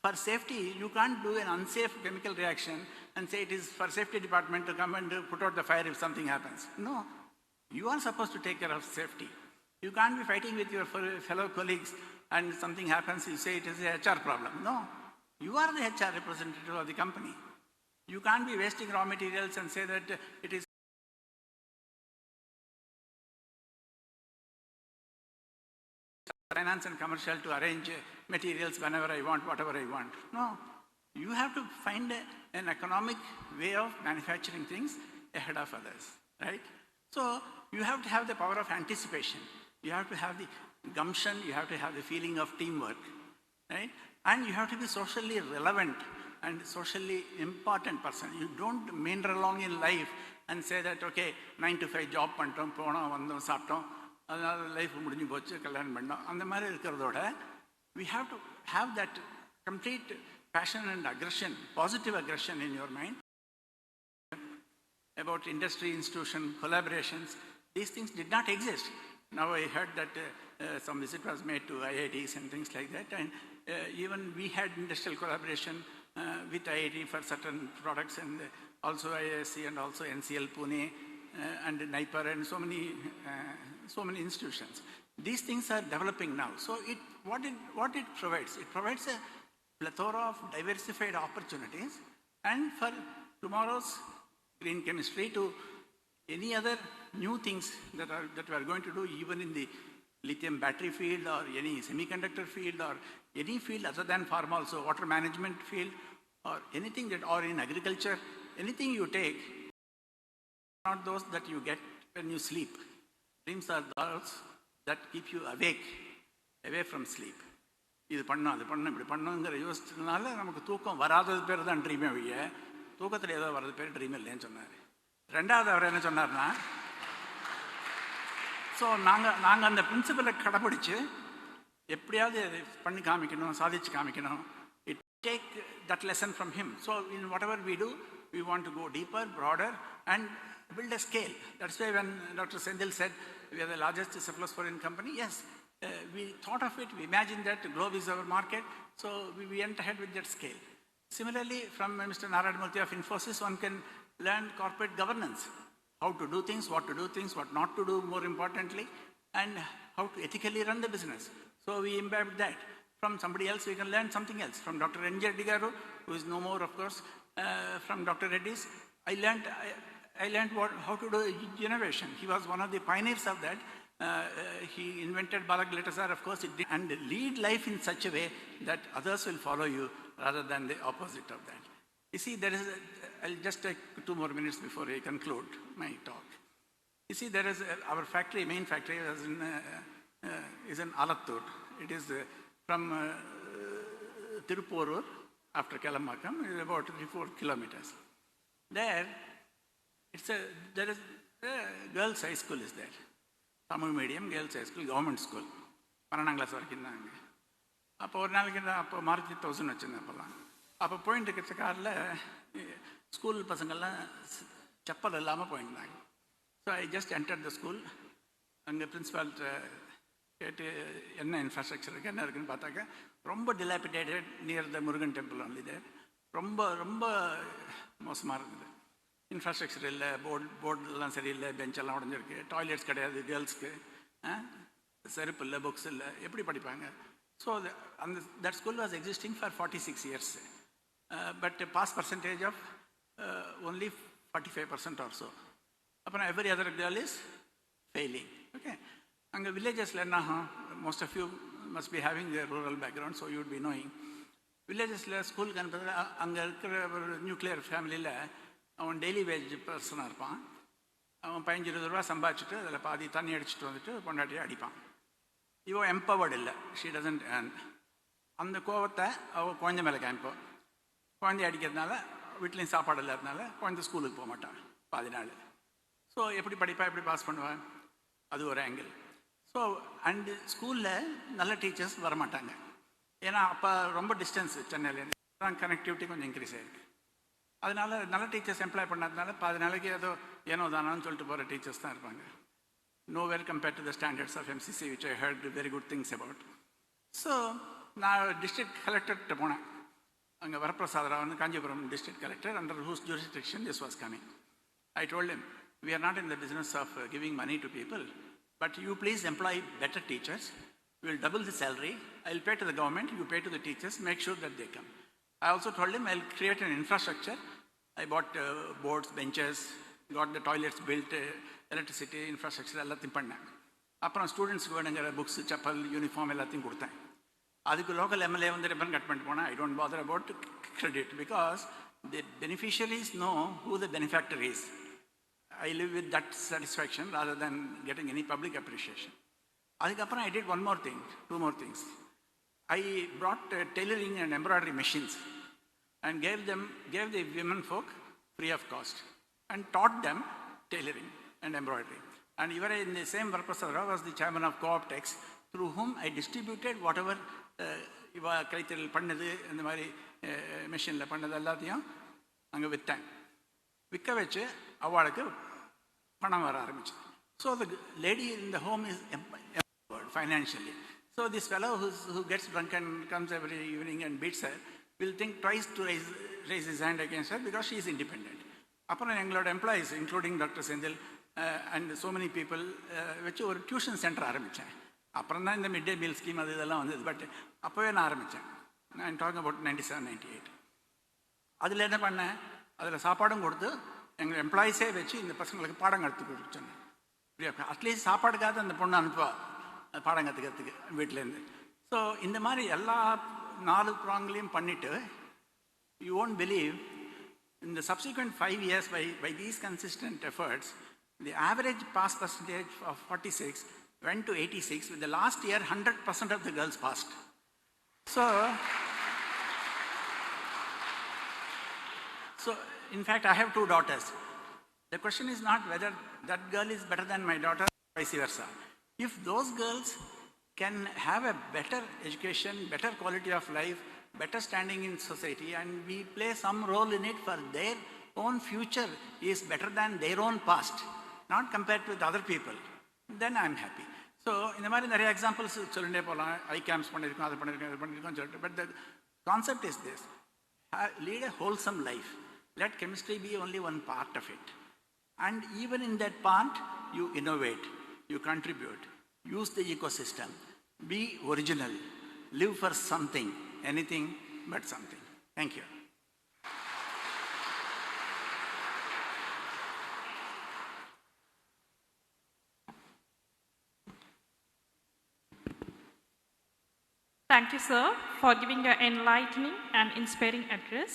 For safety, you can't do an unsafe chemical reaction and say it is for safety department to come and put out the fire if something happens. No, you are supposed to take care of safety. You can't be fighting with your fellow colleagues and something happens, you say it is a HR problem. No, you are the HR representative of the company. You can't be wasting raw materials and say that it is finance and commercial to arrange materials whenever I want, whatever I want. No, you have to find an economic way of manufacturing things ahead of others, right? So you have to have the power of anticipation. You have to have the gumption, you have to have the feeling of teamwork, right? And you have to be socially relevant and socially important person. You don't meander along in life and say that, okay, 9 to 5 job பண்ணிட்டோம், போனோம், வந்தோம், சாப்பிட்டோம், அதனால life முடிஞ்சு போச்சு, கல்யாணம் பண்ணோம், அந்த மாதிரி இருக்கிறதோட we have to have that complete passion and aggression, positive aggression in your mind about industry, institution, collaborations. These things did not exist. Now I heard that some visit was made to IITs and things like that, and even we had industrial collaboration with IIT for certain products, and also IISc and also NCL Pune and NIPER and so many institutions. These things are developing now. So what it provides? It provides a plethora of diversified opportunities, and for tomorrow's green chemistry to any other new things that we are going to do, even in the lithium battery field or any semiconductor field or any field other than pharma, also water management field or anything that, or in agriculture, anything you take, not those that you get when you sleep. Dreams are those that keep you awake, away from sleep. இது பண்ணணும் அது பண்ணணும் இப்படி பண்ணணுங்கிற யோசிச்சதுனால நமக்கு தூக்கம் வராதது பேர் தான் ட்ரீமே வழிய, தூக்கத்தில் ஏதோ வர்றது பேர் ட்ரீம் இல்லைன்னு சொன்னார். ரெண்டாவது அவர் என்ன சொன்னார்னா, ஸோ நாங்கள் அந்த பிரின்சிபலை கடைப்பிடிச்சு எப்படியாவது பண்ணி காமிக்கணும், சாதிச்சு காமிக்கணும். It take that lesson from him. So in whatever we do, we want to go deeper, broader and build a scale. That's why when Dr. Sendil said we are the largest cephalosporin company, yes, we thought of it, we imagined that globe is our market, so we went ahead with that scale. Similarly, from Mr. Narayanamurthy of Infosys, one can learn corporate governance, how to do things, what to do things, what not to do, more importantly, and how to ethically run the business. So we imbibed that. From somebody else, we can learn something else. From Dr. N. J. Digaru, who is no more, of course, from Dr. Reddy's, I learned how to do innovation. He was one of the pioneers of that. He invented Balagletasar, of course, and lead life in such a way that others will follow you rather than the opposite of that. You see, I'll just take 2 more minutes before I conclude my talk. You see, there is our factory, main factory is in Alattur. It is from Tiruporur, after Kalam, it is about 3-4 kilometers. There is a girls' high school is there. Tamil medium, girls' high school, government school. 12th class வரைக்கும் தான் அங்கே. அப்போ ஒரு நாளைக்கு அப்போ Maruti 1000 வச்சுருந்தேன் அப்போல்லாம். அப்போ போயிட்டு இருக்கிற காரில் ஸ்கூல் பசங்கள்லாம் செப்பல் இல்லாமல் போயிருந்தாங்க. So I just enter the school. அங்கே பிரின்ஸிபால்கிட்ட கேட்டு என்ன இன்ஃப்ராஸ்ட்ரக்சர் இருக்குது, என்ன இருக்குதுன்னு பார்த்தாக்க ரொம்ப dilapidated near the Murugan temple only there. ரொம்ப ரொம்ப மோசமாக இருந்தது. இன்ஃப்ராஸ்ட்ரக்சர் இல்லை, போர்டெல்லாம் சரியில்லை, பெஞ்செல்லாம் உடஞ்சிருக்கு, டாய்லெட்ஸ் கிடையாது கேர்ள்ஸ்க்கு, செருப்பு இல்லை, புக்ஸ் இல்லை, எப்படி படிப்பாங்க? So that school was existing for 46 years. But pass percentage of only 45% or so. அப்புறம் every other girl is failing. Okay, அங்கே வில்லேஜஸில் என்ன ஆகும், most of you must be having the rural background, so you would be knowing. வில்லேஜஸில் ஸ்கூலுக்கு அனுப்புறது, அங்கே இருக்கிற ஒரு நியூக்ளியர் ஃபேமிலியில் அவன் டெய்லி வேஜ் பர்சனாக இருப்பான். அவன் 15-20 ரூபா சம்பாதிச்சுட்டு அதில் பாதி தண்ணி அடிச்சுட்டு வந்துட்டு பொண்டாட்டியை அடிப்பான். இவன் எம்பவர்டு இல்லை, ஷீ டசன்ட் ஏர்ன். அந்த கோவத்தை அவள் குழந்தை மேலே காமிப்போம். குழந்தைய அடிக்கிறதுனால வீட்லேயும் சாப்பாடு இல்லாததுனால குழந்தை ஸ்கூலுக்கு போக மாட்டான் பாதி நாள். ஸோ எப்படி படிப்பா, எப்படி பாஸ் பண்ணுவான், அது ஒரு ஆங்கிள். ஸோ அண்டு ஸ்கூலில் நல்ல டீச்சர்ஸ் வரமாட்டாங்க. ஏன்னா அப்போ ரொம்ப டிஸ்டன்ஸ் சென்னையில் தான், கனெக்டிவிட்டி கொஞ்சம் இன்க்ரீஸ் ஆகிருக்கு. அதனால நல்ல டீச்சர்ஸ் எம்ப்ளாய் பண்ணாதனால பாதி நாளைக்கு ஏனோ தானான்னு சொல்லிட்டு போகிற டீச்சர்ஸ் தான் இருப்பாங்க. Nowhere compared to the standards of MCC, which I heard very good things about. So நான் டிஸ்ட்ரிக்ட் கலெக்டர்கிட்ட போனேன். அங்கே வரப்பிரசாதராவன் Kanchipuram district collector, under whose jurisdiction this was coming. I told him, we are not in the business of giving money to people, but you please employ better teachers. We will double the salary. I will pay to the government, you pay to the teachers, make sure that they come. I also told him I will create an infrastructure. I bought boards, benches, got the toilets built, electricity, infrastructure, எல்லாத்தையும் பண்ணேன். அப்புறம் ஸ்டூடெண்ட்ஸ்க்கு வேணுங்கிற books, chappal, uniform எல்லாத்தையும் கொடுத்தேன். அதுக்கு local MLA வந்து ribbon cut பண்ணிட்டு போனேன். I don't father about credit, because the beneficiaries know who the benefactor is. I live with that satisfaction rather than getting any public appreciation. அதுக்கப்புறம் I did one more thing, 2 more things. I brought tailoring and embroidery machines and gave the women folk free of cost and taught them tailoring and embroidery. And even in the same Varaprasad was the chairman of Co-optex, through whom I distributed whatever இவ கைத்தறியில் பண்ணது, இந்த மாதிரி மிஷினில் பண்ணது எல்லாத்தையும் அங்கே விற்றேன். விற்க வச்சு அவளுக்கு பணம் வர ஆரம்பிச்சு. So the lady in the home is empowered financially. So this fellow who gets drunk and comes every evening and beats her will think twice to raise his hand against her because she is independent. அப்புறம் எங்களோட employees including doctor Senthil and so many people வச்சு ஒரு tuition centre ஆரம்பித்தேன். அப்புறம் தான் இந்த mid டே meal scheme அது இதெல்லாம் வந்தது. பட் அப்போவே நான் ஆரம்பித்தேன். நான் டாக்கிங் அபவுட் 97-98. அதில் என்ன பண்ணேன், அதில் சாப்பாடும் கொடுத்து எங்கள் எம்ப்ளாயீஸே வச்சு இந்த பசங்களுக்கு பாடம் கற்றுக் கொடுத்தேன். அட்லீஸ்ட் சாப்பாடுக்காக அந்த பொண்ணு அனுப்புவா பாடம் கற்றுக்கிறதுக்கு வீட்டிலேருந்து. ஸோ இந்த மாதிரி எல்லா 4 ப்ராங்லையும் பண்ணிவிட்டு, you won't believe, In the subsequent 5 years, by these consistent efforts, the average pass percentage of 46 went to 86. With the last year, 100% of the girls passed. So in fact, I have 2 daughters. The question is not whether that girl is better than my daughter, vice versa. If those girls can have a better education, better quality of life, better standing in society, and we play some role in it for their own future is better than their own past, not compared with other people, then I'm happy. So, in the மாதிரி நிறைய examples சொல்லிட்டே போகலாம். I camps பண்ணிருக்கோம், அது பண்ணிருக்கோம், இது பண்ணிருக்கோம் சொல்லிட்டு. But the concept is this: lead a wholesome life. Let chemistry be only one part of it. And even in that part, you innovate, you contribute, use the ecosystem, be original, live for something, anything but something. Thank you. Thank you, sir, for giving your enlightening and inspiring address.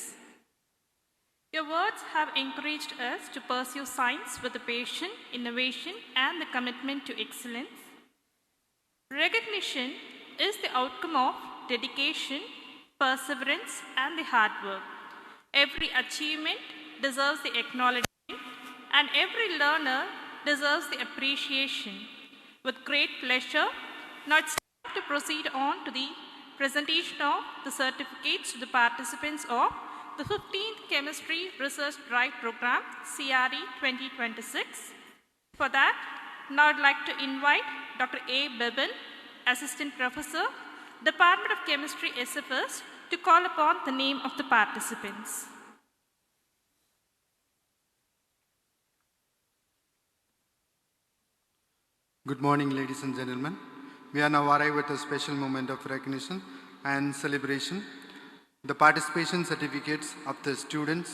Your words have encouraged us to pursue science with the passion, innovation, and the commitment to excellence. Recognition is the outcome of dedication, perseverance, and the hard work. Every achievement deserves the acknowledgement, and every learner deserves the appreciation. With great pleasure, now it's time to proceed on to the presentation of the certificates to the participants of the 15th Chemistry Research Drive Program, CRD-2026. For that, now I'd like to invite Dr. A. Bibin, Assistant Professor, Department of Chemistry, SFS, to call upon the name of the participants. Good morning, ladies and gentlemen. We are now arrived at a special moment of recognition and celebration. The participation certificates of the students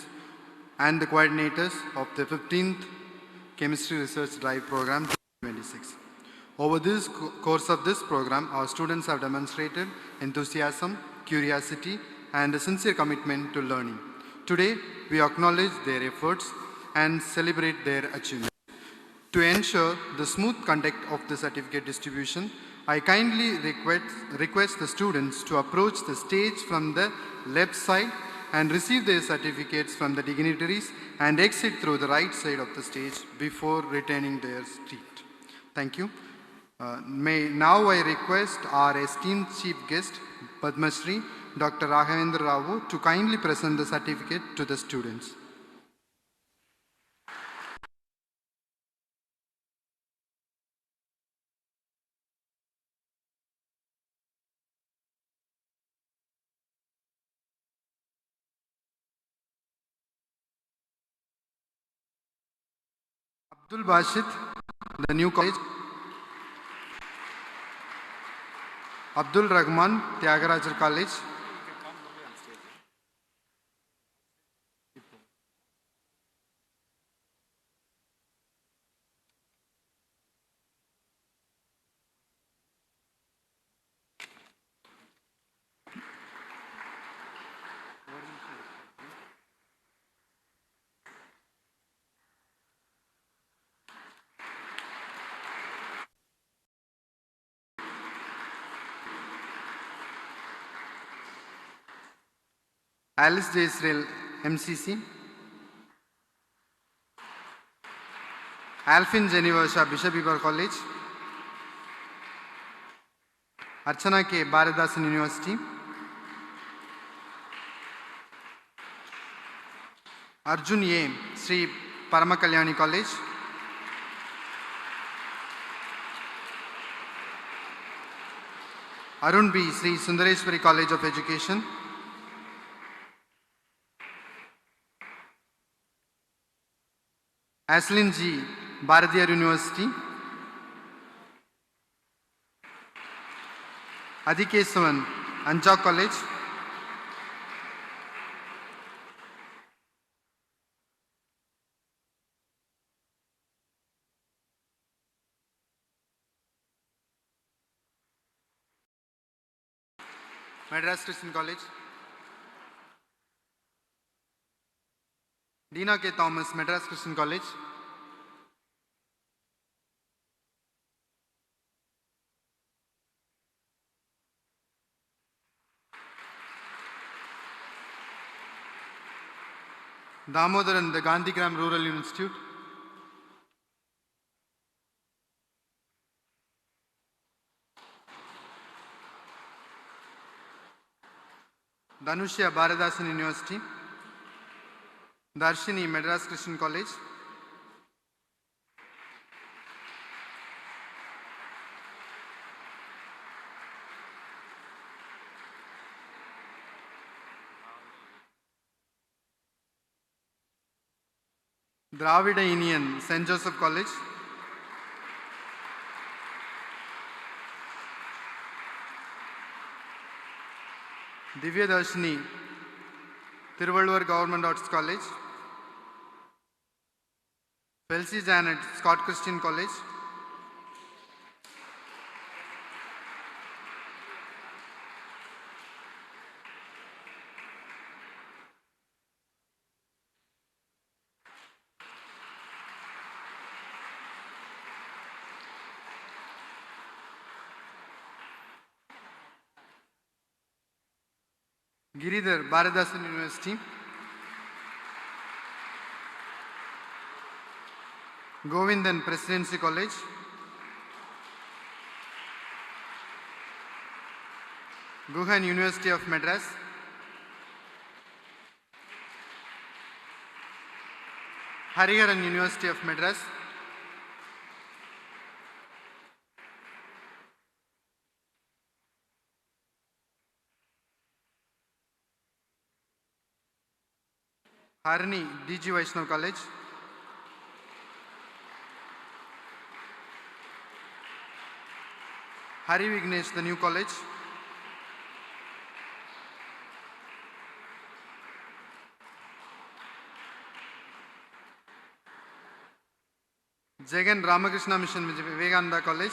and the coordinators of the 15th Chemistry Research Drive Program 2026. Over this course of this program, our students have demonstrated enthusiasm, curiosity, and a sincere commitment to learning. Today, we acknowledge their efforts and celebrate their achievements. To ensure the smooth conduct of the certificate distribution, I kindly request the students to approach the stage from the left side and receive their certificates from the dignitaries and exit through the right side of the stage before returning their seat. Thank you. Now I request our esteemed Chief Guest, Padma Shri, Dr. Raghavendra Rao, to kindly present the certificate to the students. Abdul Bashid, the new college. Abdul Rahman, Tyagarajar College. Alice J. Israel, MCC. Alfin Geneva Shah, Bishop Ibar College. Archana K. Bharadasan University. Arjun A. Sri Paramakalyani College. Arun B. Sri Sundareshwari College of Education. Aslin G. Bharatiyar University. Adikesavan, Anja College. Madras Christian College. Dina K. Thomas, Madras Christian College. Damodaran, the Gandhigram Rural Institute. Dhanushya, Bharadasan University. Darshini, Madras Christian College. Dravida Indian, St. Joseph College. Divya Darshini, Tiruvalluvar Government Arts College. Felsie Janet, Scott Christian College. Giridhar, Bharadasan University. Govindan, Presidency College. Guhan, University of Madras. Hariharan, University of Madras. Harani, DG Vaishnav College. Hari Vignesh, the new college. Jagan Ramakrishna Mission, Vivekananda College.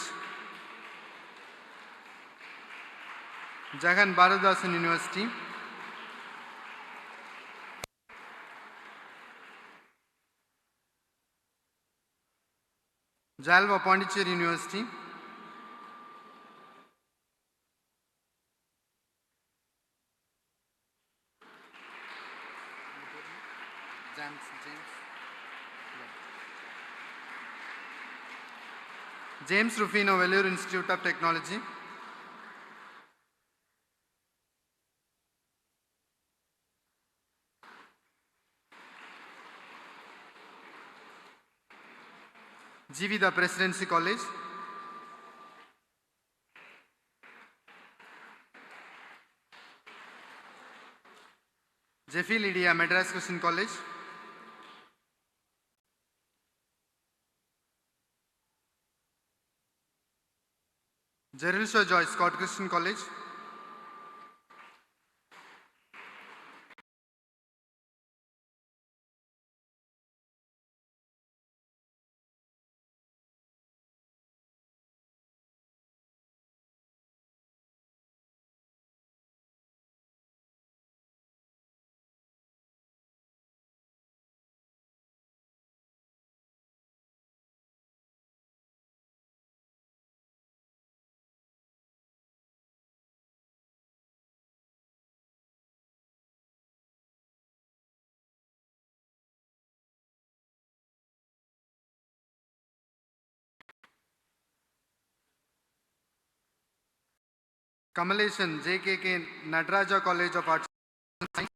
Jagan Bharadasan University. Jalva, Pondicherry University. James Rufino, Vellore Institute of Technology. Jivida, Presidency College. Jeffy Lydia, Madras Christian College. Jerilsha Joyce, Scott Christian College. Kamaleshan, JKK Nataraja College of Arts and Science.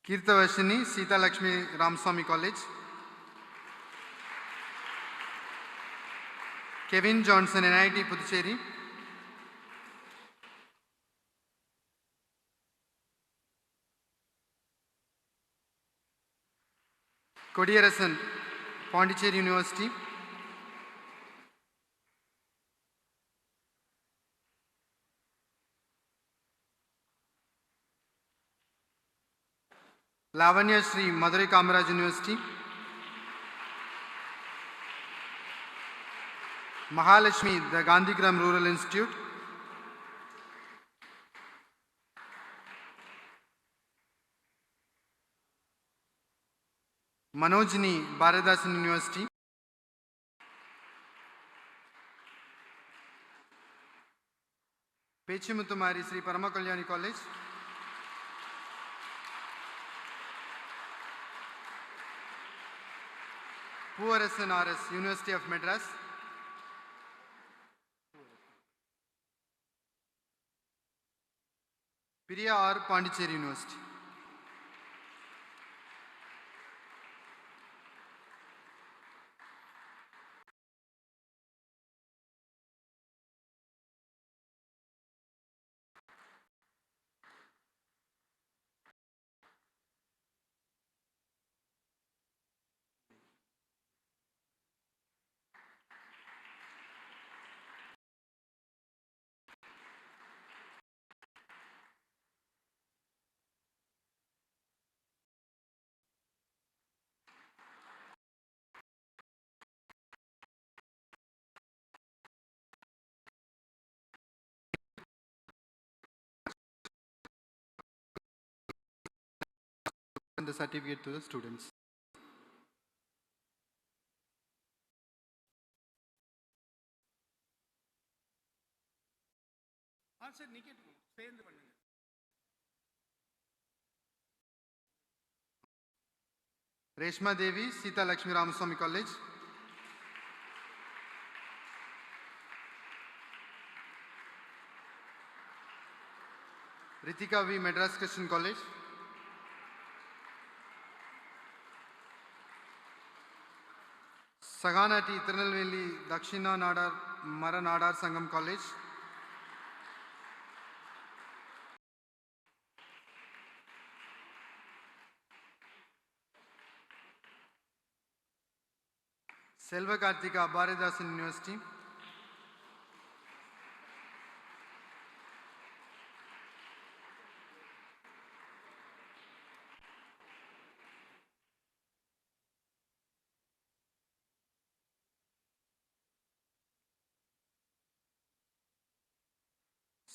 Kirtavashini, Sita Lakshmi Ramaswamy College. Kevin Johnson, NIT Puducherry. Kodiyarasan, Pondicherry University. Lavanya Shri, Madurai Kamaraj University. Mahalashmi, the Gandhigram Rural Institute. Manojini, Bharadasan University. Pechimutumari, Sri Paramakalyan College. Poorasan RS, University of Madras. Piriya R, Pondicherry University. And the certificate to the students. Reshma Devi, Sita Lakshmi Ramaswamy College. Ritika V, Madras Christian College. Sagana T, Tirunelveli, Dakshina Nadar, Mara Nadar Sangam College. Selva Karthika, Bharadasan University.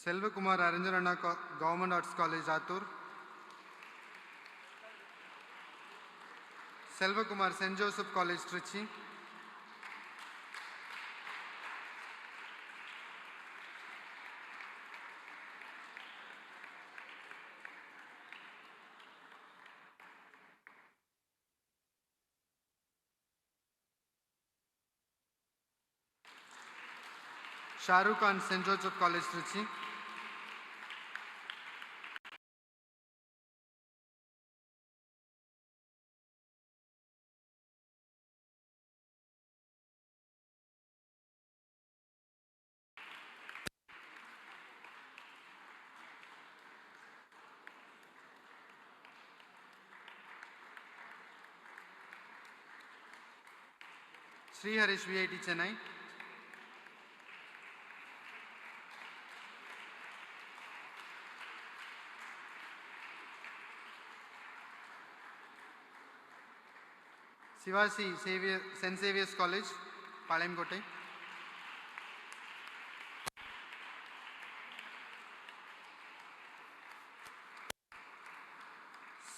Selva Kumar Aranjarana Government Arts College, Atur. Selva Kumar, St. Joseph College, Trichy. Shahrukh Khan, St. Joseph College, Trichy. Sri Harish, VIT, Chennai. Sivasi, St. Xavier's College, Palayamkottai.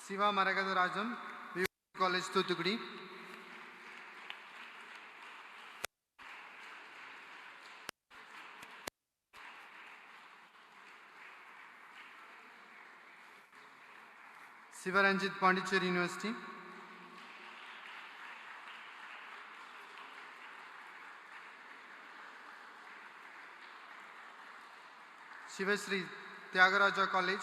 Siva Maragadharajam, VIT College, Thuthukudi. Sivaranjit, Pondicherry University. Shivasri, Tyagaraja College.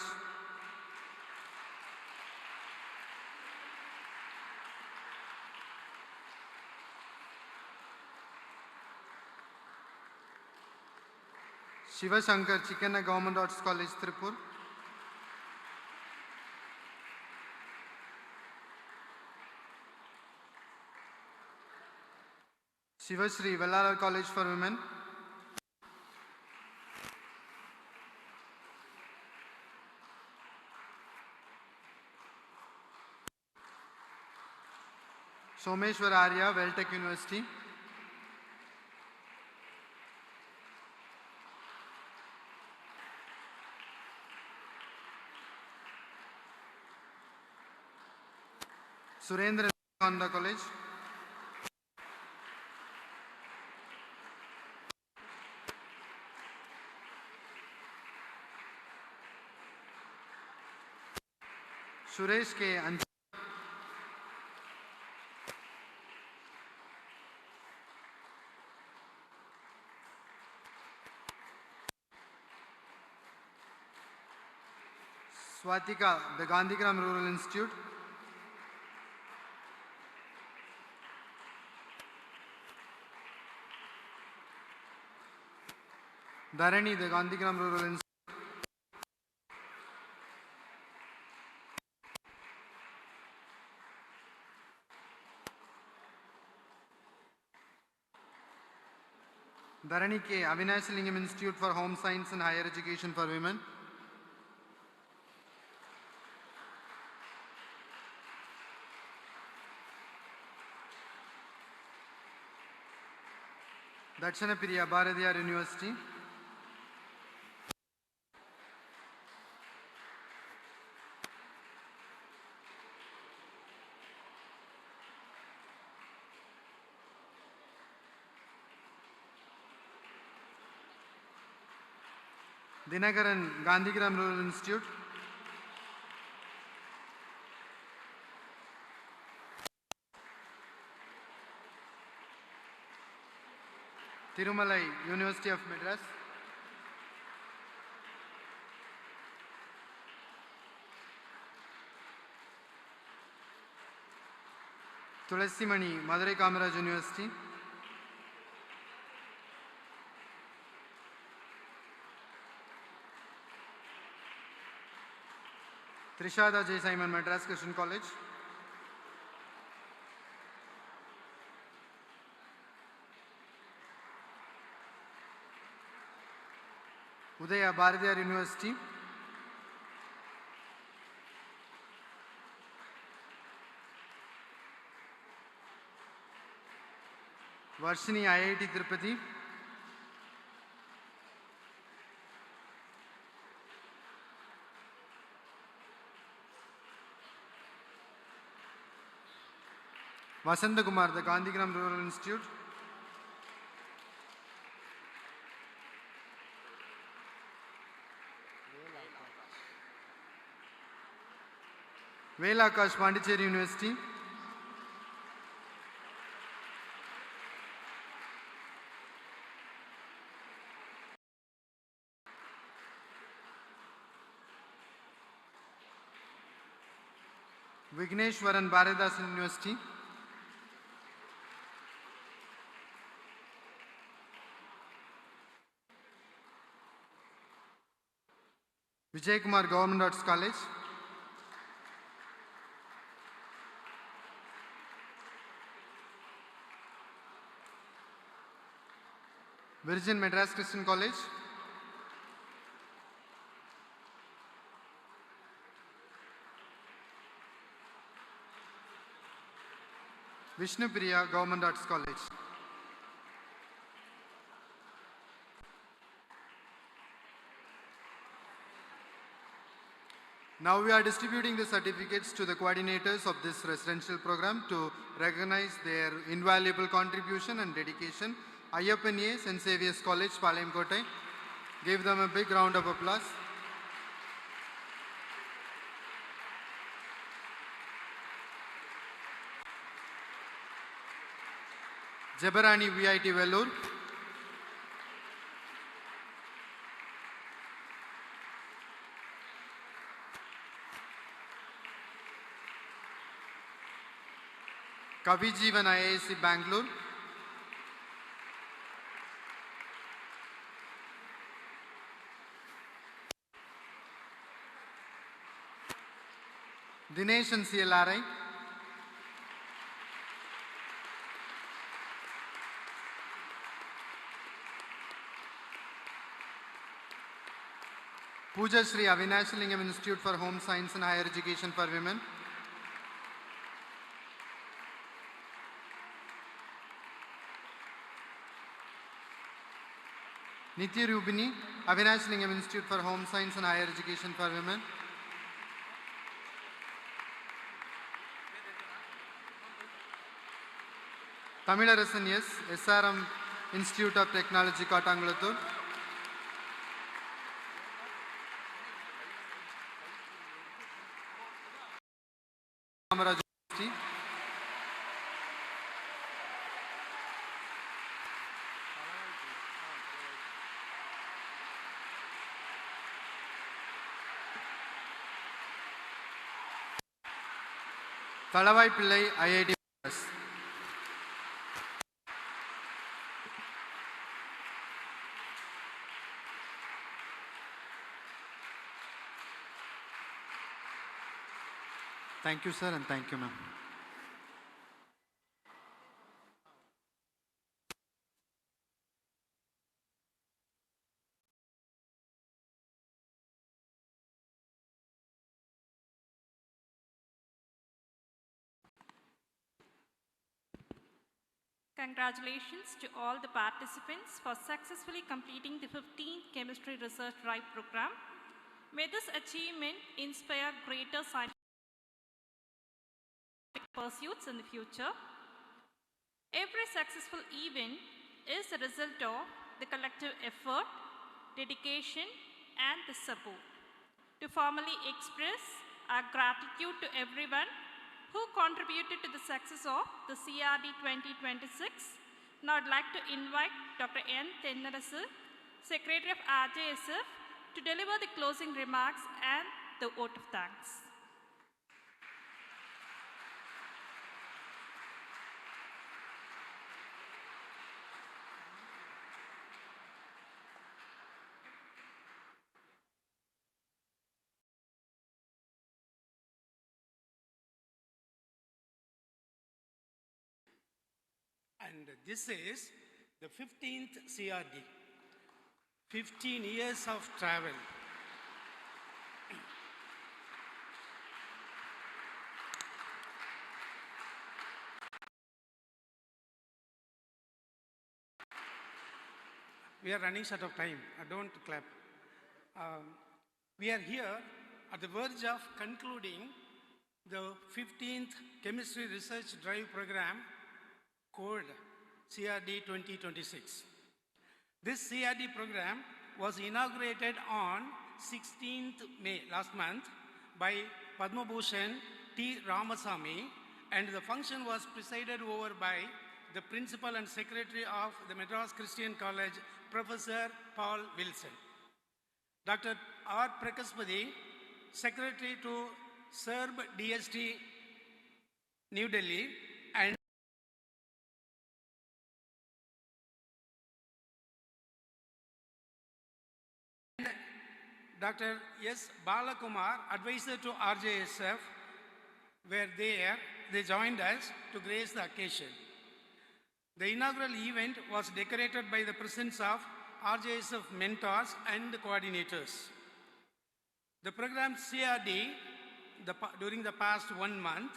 Shiva Shankar, Chikana Government Arts College, Tripur. Shivasri, Vellara College for Women. Someshwar Arya, Weltech University. Surendra Vivekananda College. Suresh K. Anjan. Swatika, the Gandhigram Rural Institute. Dharani, the Gandhigram Rural Institute. Dharani K. Avinashalingam Institute for Home Science and Higher Education for Women. Dakshina Priya, Bharatiyar University. Dinakaran, Gandhigram Rural Institute. Tirumalai, University of Madras. Tulasimani, Madurai Kamaraj University. Trishada J. Simon, Madras Christian College. Udaya, Bharatiyar University. Varshini, IIT Tirupati. Vasanta Kumar, the Gandhigram Rural Institute. Velakash, Pondicherry University. Vigneshwaran, Bharatdasan University. Vijay Kumar, Government Arts College. Virgin Madras Christian College. Vishnu Priya, Government Arts College. Now we are distributing the certificates to the coordinators of this residential program to recognize their invaluable contribution and dedication. Ayyappan A, St. Saviour's College, Palayam Kottai. Give them a big round of applause. Jabarani VIT Vellore. Kavi Jeevan IISc Bangalore. Dinesh and CLRI. Pooja Shri, Avinashalingam Institute for Home Science and Higher Education for Women. Nitya Rubini, Avinash Lingam Institute for Home Science and Higher Education for Women. Tamilarasan S, SRM Institute of Technology, Katangulathur. Ramaraj University. Talavai Pillai, IIT Madras. Thank you, sir, and thank you, ma'am. Congratulations to all the participants for successfully completing the 15th Chemistry Research Drive program. May this achievement inspire greater scientific pursuits in the future. Every successful event is a result of the collective effort, dedication, and the support. To formally express our gratitude to everyone who contributed to the success of the CRD-2026, now I'd like to invite Dr. N. Tennarasu, Secretary of RJSF, to deliver the closing remarks and the vote of thanks. And this is the 15th CRD, 15 years of travel. We are running short of time. Don't clap. We are here at the verge of concluding the 15th Chemistry Research Drive program called CRD 2026. This CRD program was inaugurated on 16th May last month by Padma Bhushan T. Ramasamy, and the function was presided over by the Principal and Secretary of the Madras Christian College, Professor Paul Wilson. Dr. R. Prakaspati, Secretary to SERB DST, New Delhi, and Dr. S. Balakumar, advisor to RJSF, were there. They joined us to grace the occasion. The inaugural event was decorated by the presence of RJSF mentors and coordinators. The program CRD, during the past 1 month,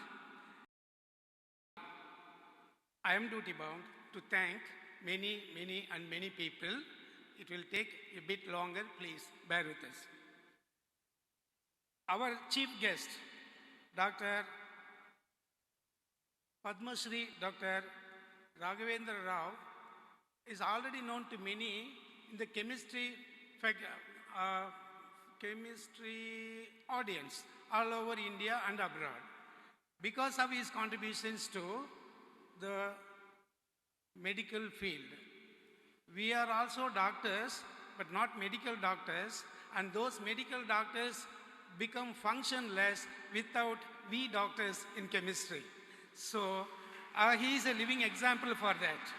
I am duty-bound to thank many people. It will take a bit longer, please bear with us. Our chief guest, Dr. Padma Shri Dr. Raghavendra Rao, is already known to many in the chemistry audience all over India and abroad because of his contributions to the medical field. We are also doctors, but not medical doctors, and those medical doctors become functionless without we doctors in chemistry. So he is a living example for that.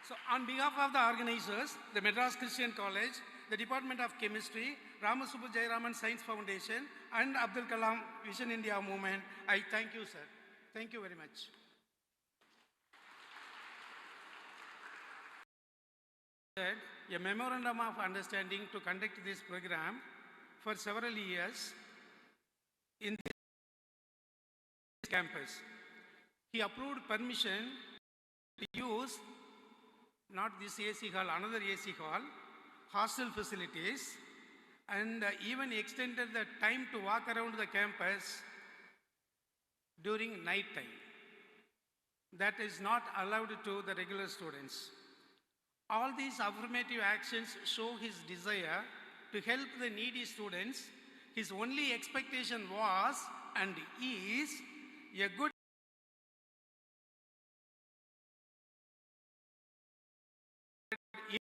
So on behalf of the organizers, the Madras Christian College, the Department of Chemistry, Ramasubbu Jeyaraman Science Foundation, and Abdul Kalam Vision India Movement, I thank you, sir. Thank you very much. A memorandum of understanding to conduct this program for several years. in this campus. He approved permission to use not this AC hall, another AC hall, hostel facilities, and even extended the time to walk around the campus during night time. That is not allowed to the regular students. All these affirmative actions show his desire to help the needy students. His only expectation was and is a good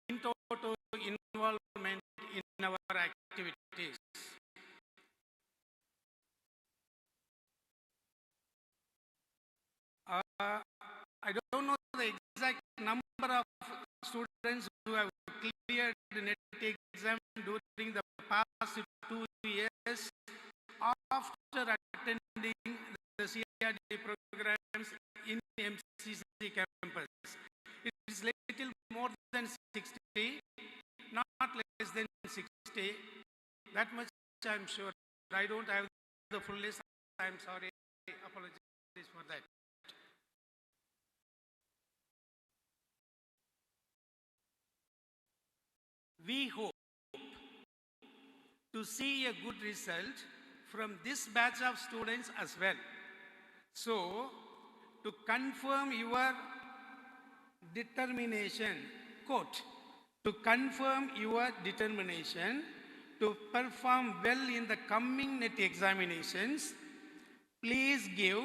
in total involvement in our activities. I don't know the exact number of students who have cleared the NET exam during the past 2 years after attending the CRD programs in MCC campus. It is little more than 60, not less than 60. That much I'm sure. I don't have the full list. I'm sorry. Apologies for that. We hope to see a good result from this batch of students as well. So, to confirm your determination, quote, to confirm your determination to perform well in the coming NET examinations, please give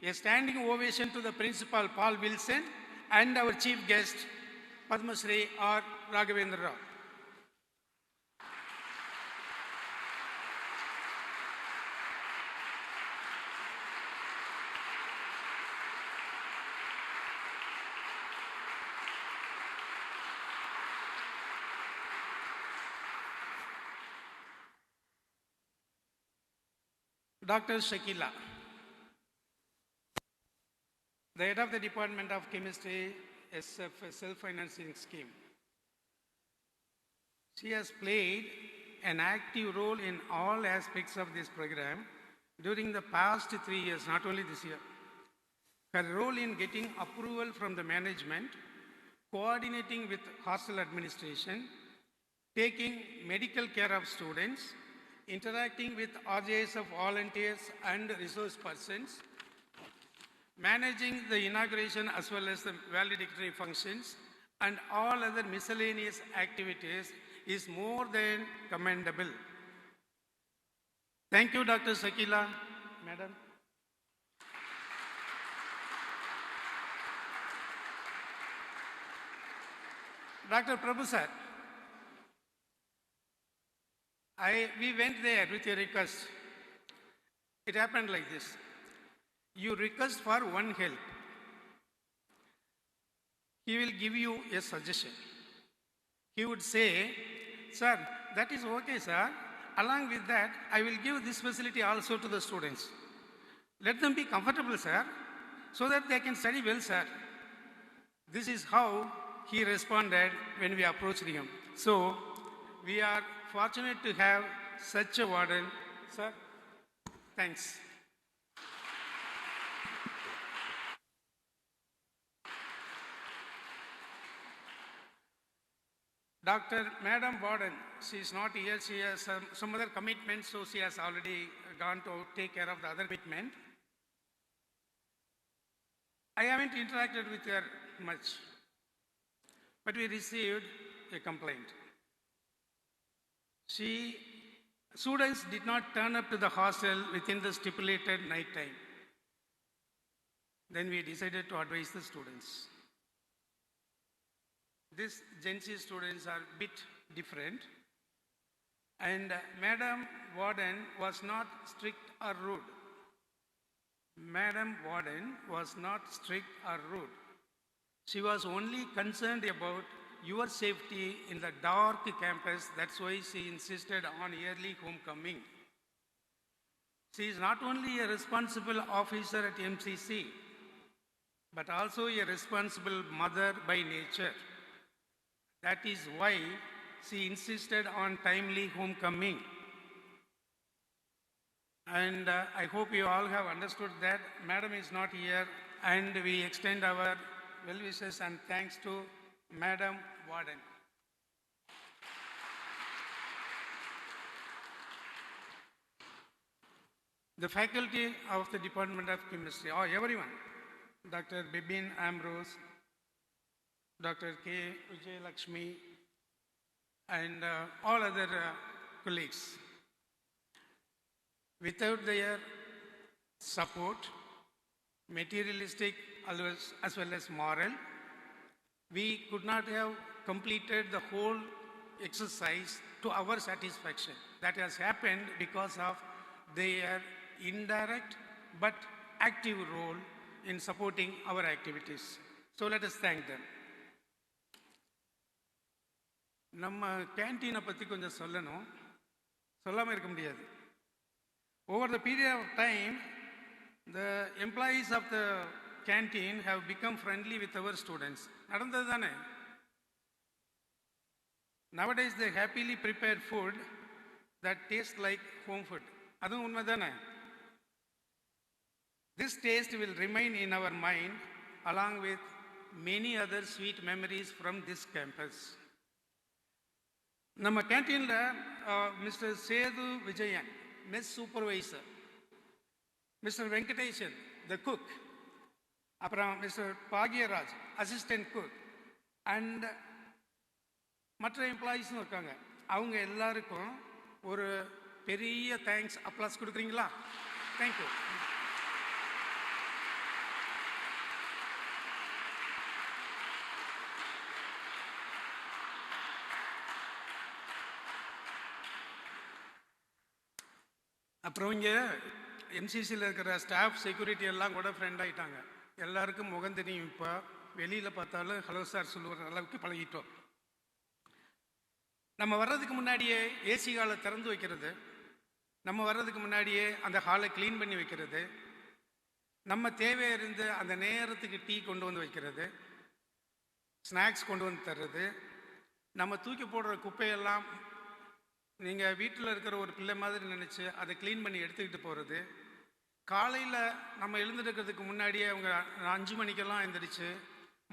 a standing ovation to the Principal Paul Wilson and our Chief Guest, Padma Shri R. Raghavendra Rao. Dr. Shakila, the head of the Department of Chemistry, SF Self-Financing Scheme. She has played an active role in all aspects of this program during the past 3 years, not only this year. Her role in getting approval from the management, coordinating with hostel administration, taking medical care of students, interacting with RJSF volunteers and resource persons, managing the inauguration as well as the valedictory functions, and all other miscellaneous activities is more than commendable. Thank you, Dr. Shakila, Madam. Dr. Prabhu sir, we went there with your request. It happened like this. You request for one help. He will give you a suggestion. He would say, sir, that is okay, sir. Along with that, I will give this facility also to the students. Let them be comfortable, sir, so that they can study well, sir. This is how he responded when we approached him. So, we are fortunate to have such a warden. Sir, thanks. Dr. Madam Warden, she is not here. She has some other commitments, so she has already gone to take care of the other commitment. I haven't interacted with her much, but we received a complaint. Students did not turn up to the hostel within the stipulated night time. Then we decided to advise the students. These Gen Z students are a bit different, and Madam Warden was not strict or rude. Madam Warden was not strict or rude. She was only concerned about your safety in the dark campus. That's why she insisted on yearly homecoming. She is not only a responsible officer at MCC, but also a responsible mother by nature. That is why she insisted on timely homecoming. And I hope you all have understood that Madam is not here, and we extend our well wishes and thanks to Madam Warden. The faculty of the Department of Chemistry, or everyone, Dr. Bibin Ambrose, Dr. K. Vijay Lakshmi, and all other colleagues. Without their support, materialistic as well as moral, we could not have completed the whole exercise to our satisfaction. That has happened because of their indirect but active role in supporting our activities. So let us thank them. நம்ம கேன்டீனை பற்றி கொஞ்சம் சொல்லணும், சொல்லாமல் இருக்க முடியாது. Over the period of time, the employees of the canteen have become friendly with our students. நடந்தது தானே? Nowadays they happily prepare food that tastes like home food. அதுவும் உண்மை தானே? This taste will remain in our mind along with many other sweet memories from this campus. நம்ம கேன்டீனில் mister Sethu Vijayan, mess supervisor, mister Venkatesan, the cook, அப்புறம் mister Bhagyaraj, assistant cook, and மற்ற எம்ப்ளாயீஸும் இருக்காங்க. அவங்க எல்லாருக்கும் ஒரு பெரிய தேங்க்ஸ், அப்ளாஸ் கொடுக்குறீங்களா? தேங்க்யூ. அப்புறம் இங்கே எம்சிசியில் இருக்கிற ஸ்டாஃப் செக்யூரிட்டி எல்லாம் கூட ஃப்ரெண்ட் ஆகிட்டாங்க. எல்லாருக்கும் முகம் தெரியும். இப்போ வெளியில் பார்த்தாலும் ஹலோ சார் சொல்லுற அளவுக்கு பழகிட்டோம். நம்ம வர்றதுக்கு முன்னாடியே ஏசி ஹாலை திறந்து வைக்கிறது, நம்ம வர்றதுக்கு முன்னாடியே அந்த ஹாலை க்ளீன் பண்ணி வைக்கிறது, நம்ம தேவை இருந்து அந்த நேரத்துக்கு டீ கொண்டு வந்து வைக்கிறது, ஸ்நாக்ஸ் கொண்டு வந்து தர்றது, நம்ம தூக்கி போடுற குப்பையெல்லாம் நீங்கள் வீட்டில் இருக்கிற ஒரு பிள்ளை மாதிரி நினச்சி அதை க்ளீன் பண்ணி எடுத்துக்கிட்டு போகிறது, காலையில் நம்ம எழுந்திருக்கிறதுக்கு முன்னாடியே அவங்க 5 மணிக்கெல்லாம் எழுந்திரிச்சு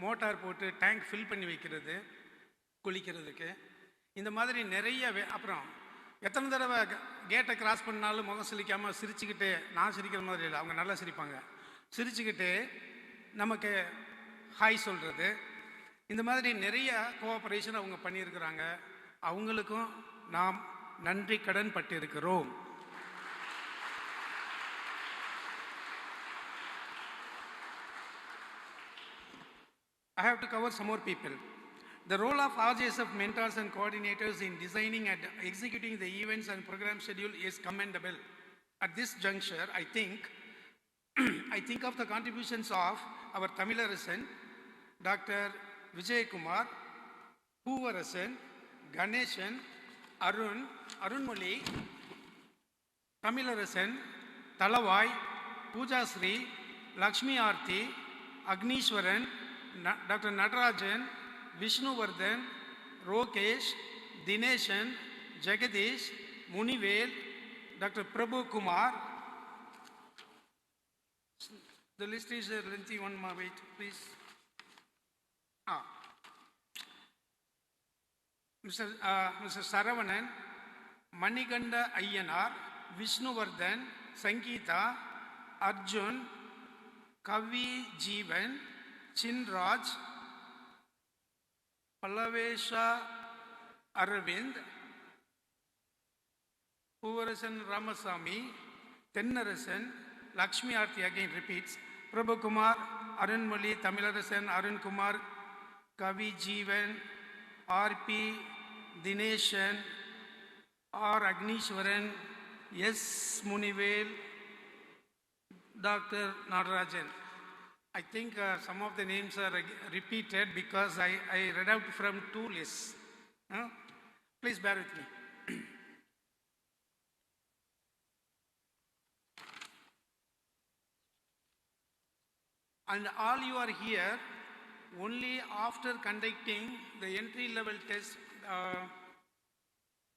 மோட்டார் போட்டு டேங்க் ஃபில் பண்ணி வைக்கிறது குளிக்கிறதுக்கு, இந்த மாதிரி நிறைய அப்புறம் எத்தனை தடவை கேட்டை கிராஸ் பண்ணாலும் முகம் சிரிக்காமல் சிரிச்சுக்கிட்டு, நான் சிரிக்கிற மாதிரி இல்லை, அவங்க நல்லா சிரிப்பாங்க, சிரிச்சுக்கிட்டு நமக்கு ஹாய் சொல்கிறது, இந்த மாதிரி நிறைய கோஆப்ரேஷன் அவங்க பண்ணியிருக்கிறாங்க. அவங்களுக்கும் நாம் நன்றி கடன் பட்டிருக்கிறோம். I have to cover some more people. The role of RJSF mentors and coordinators in designing and executing the events and program schedule is commendable. At this juncture, I think of the contributions of our Tamilarasan, Dr. Vijay Kumar, Puvarasan, Ganeshan, Arunmoli, Tamilarasan, Talavai, Pooja Sri, Lakshmi Aarti, Agnishwaran, Dr. Natarajan, Vishnuvardhan, Rokesh, Dineshan, Jagadish, Munivel, Dr. Prabhu Kumar. The list is lengthy. One more, wait, please. Mr. Saravanan, Manikanda Ayyanar, Vishnuvardhan, Sangeeta, Arjun, Kavi Jeevan, Chinraj, Pallavesha Aravind, Puvarasan Ramasamy, Tennarasan, Lakshmi Aarti again repeats, Prabhu Kumar, Arunmoli, Tamilarasan, Arun Kumar, Kavi Jeevan, RP, Dineshan, R. Agnishwaran, S. Munivel, Dr. Natarajan. I think some of the names are repeated because I read out from 2 lists. Please bear with me. And all you are here only after conducting the entry-level test,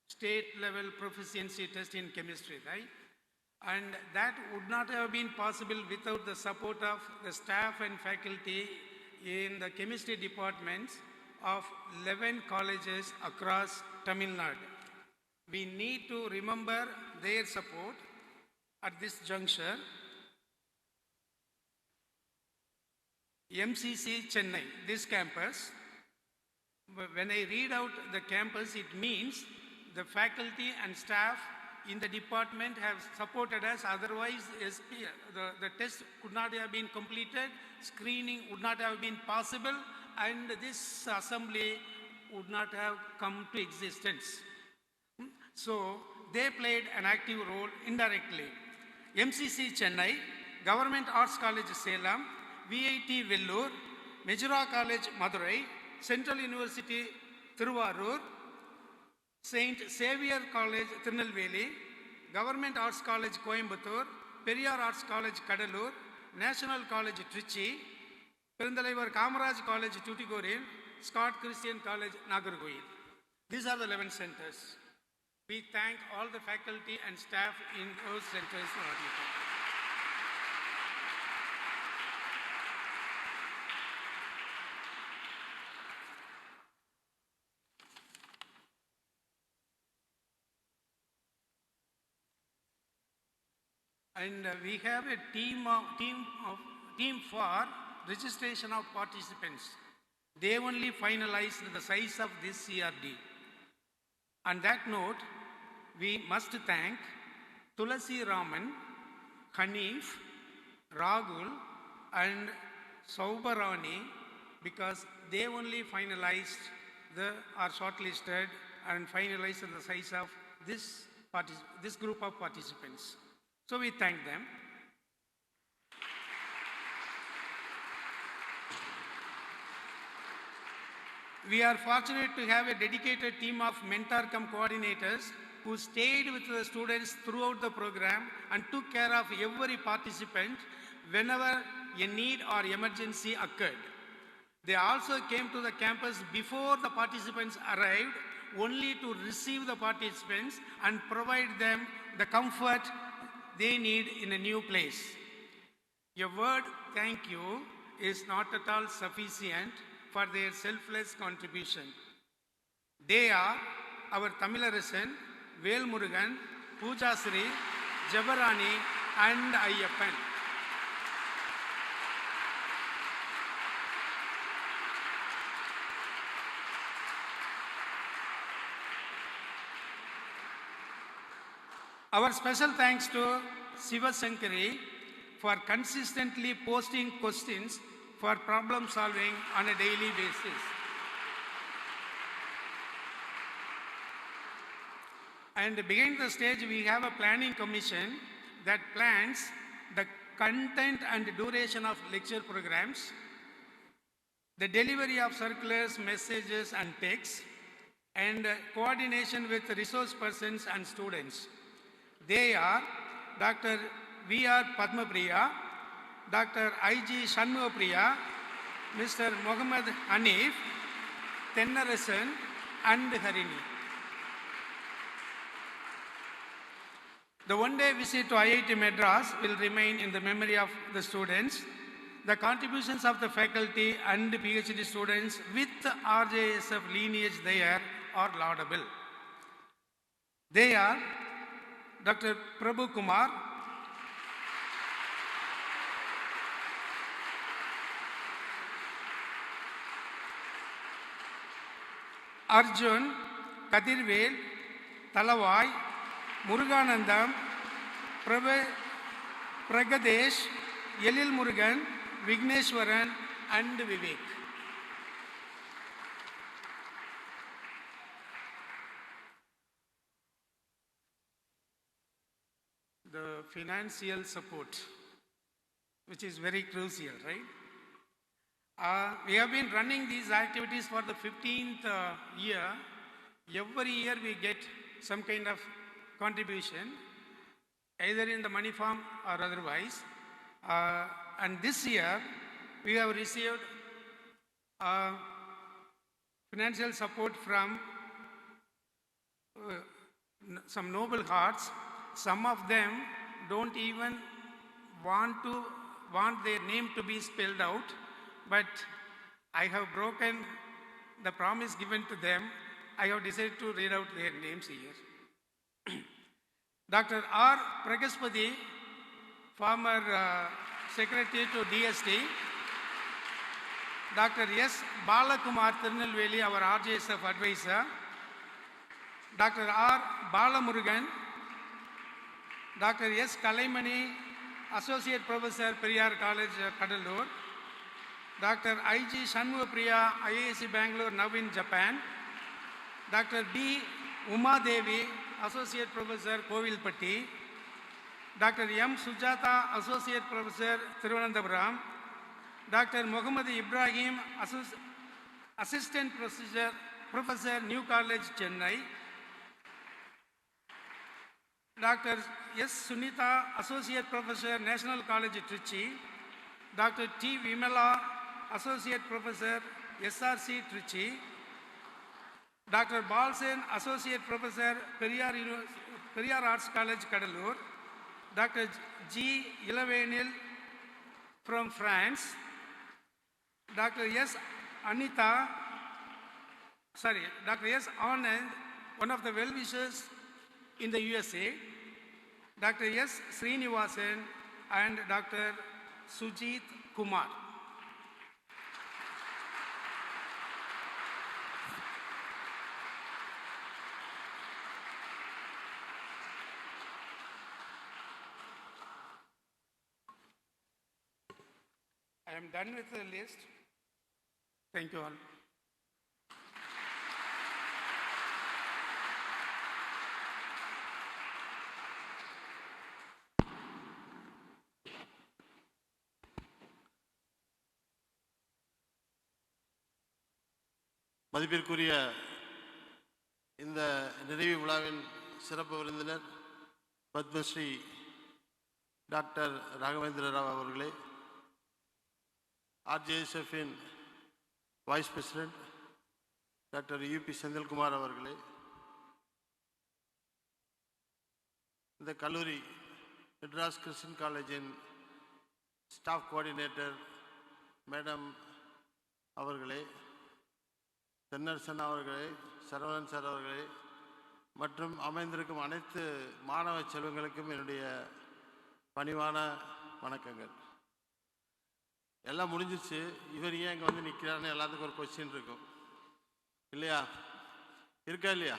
state-level proficiency test in chemistry, right? And that would not have been possible without the support of the staff and faculty in the chemistry departments of 11 colleges across Tamil Nadu. We need to remember their support at this juncture. MCC Chennai, this campus, when I read out the campus, it means the faculty and staff in the department have supported us. Otherwise, the test could not have been completed, screening would not have been possible, and this assembly would not have come to existence. So they played an active role indirectly. MCC Chennai, Government Arts College Salem, VIT Vellore, Majura College Madurai, Central University Thiruvarur, Saint Xavier College Tirunelveli, Government Arts College Coimbatore, Periyar Arts College Kadalur, National College Trichy, Perundalaivar Kamaraj College Tuticorin, Scott Christian College Nagarkoil. These are the 11 centers. We thank all the faculty and staff in those centers for our effort. And we have a team for registration of participants. They only finalized the size of this CRD. On that note, we must thank Tulasi Raman, Hanif, Rahul, and Saubarani because they only finalized are shortlisted and finalized the size of this group of participants. So we thank them. We are fortunate to have a dedicated team of mentor-cum coordinators who stayed with the students throughout the program and took care of every participant whenever a need or emergency occurred. They also came to the campus before the participants arrived, only to receive the participants and provide them the comfort they need in a new place. A word thank you is not at all sufficient for their selfless contribution. They are our Tamilarasan, Vel Murugan, Poojasri, Jabarani, and Ayyappan. Our special thanks to Siva Sankari for consistently posting questions for problem solving on a daily basis. And behind the stage, we have a planning commission that plans the content and duration of lecture programs, the delivery of circulars, messages, and texts, and coordination with resource persons and students. They are Dr. V.R. Padmapriya, Dr. I.G. Shanmugapriya, Mr. Mohammad Hanif, Tennarasan, and Harini. The one-day visit to IIT Madras will remain in the memory of the students. The contributions of the faculty and PhD students with RJSF lineage there are laudable. They are Dr. Prabhu Kumar, Arjun, Kadirvel, Talavai, Muruganandam, Pragadesh, Yelil Murugan, Vigneshwaran, and Vivek. The financial support, which is very crucial, right? We have been running these activities for the 15th year. Every year we get some kind of contribution, either in the money form or otherwise. And this year we have received financial support from some noble hearts. Some of them don't even want their name to be spelled out, but I have broken the promise given to them. I have decided to read out their names here. Dr. R. Pragaspati, former Secretary to DST. Dr. S. Balakumar Tirunelveli, our RJSF advisor. Dr. R. Balamurugan. Dr. S. Kalaimani, Associate Professor, Periyar College, Kadalur. Dr. I.G. Shanmugapriya, IISc Bangalore, now in Japan. Dr. D. Uma Devi, Associate Professor, Kovilpatti. Dr. M. Sujata, Associate Professor, Thiruvananthapuram. Dr. Muhammad Ibrahim, Assistant Professor, New College, Chennai. Dr. S. Sunita, Associate Professor, National College, Trichy. Dr. T. Vimala, Associate Professor, SRC, Trichy. Dr. Balsen, Associate Professor, Periyar Arts College, Kadalur. Dr. G. Ilavenil from France. Dr. S. Anita, Dr. S. Anand, one of the well-wishers in the USA. Dr. S. Srinivasan and Dr. Sujit Kumar. I am done with the list. Thank you all. மதிப்பிற்குரிய இந்த நிறைவு விழாவின் சிறப்பு விருந்தினர் Padmashri doctor Raghavendra Rao அவர்களே, RJSFின் vice president doctor UP Senthilkumar அவர்களே, இந்த கல்லூரி மெட்ராஸ் கிறிஸ்டியன் காலேஜின் ஸ்டாஃப் கோஆர்டினேட்டர் மேடம் அவர்களே, தென்னரசன் அவர்களே, சரவணன் சார் அவர்களே மற்றும் அமைந்திருக்கும் அனைத்து மாணவ செல்வங்களுக்கும் என்னுடைய பணிவான வணக்கங்கள். எல்லாம் முடிஞ்சிச்சு, இவர் ஏன் இங்கே வந்து நிற்கிறாருன்னு எல்லாத்துக்கும் ஒரு கொஸ்டின் இருக்கும் இல்லையா? இருக்கா இல்லையா?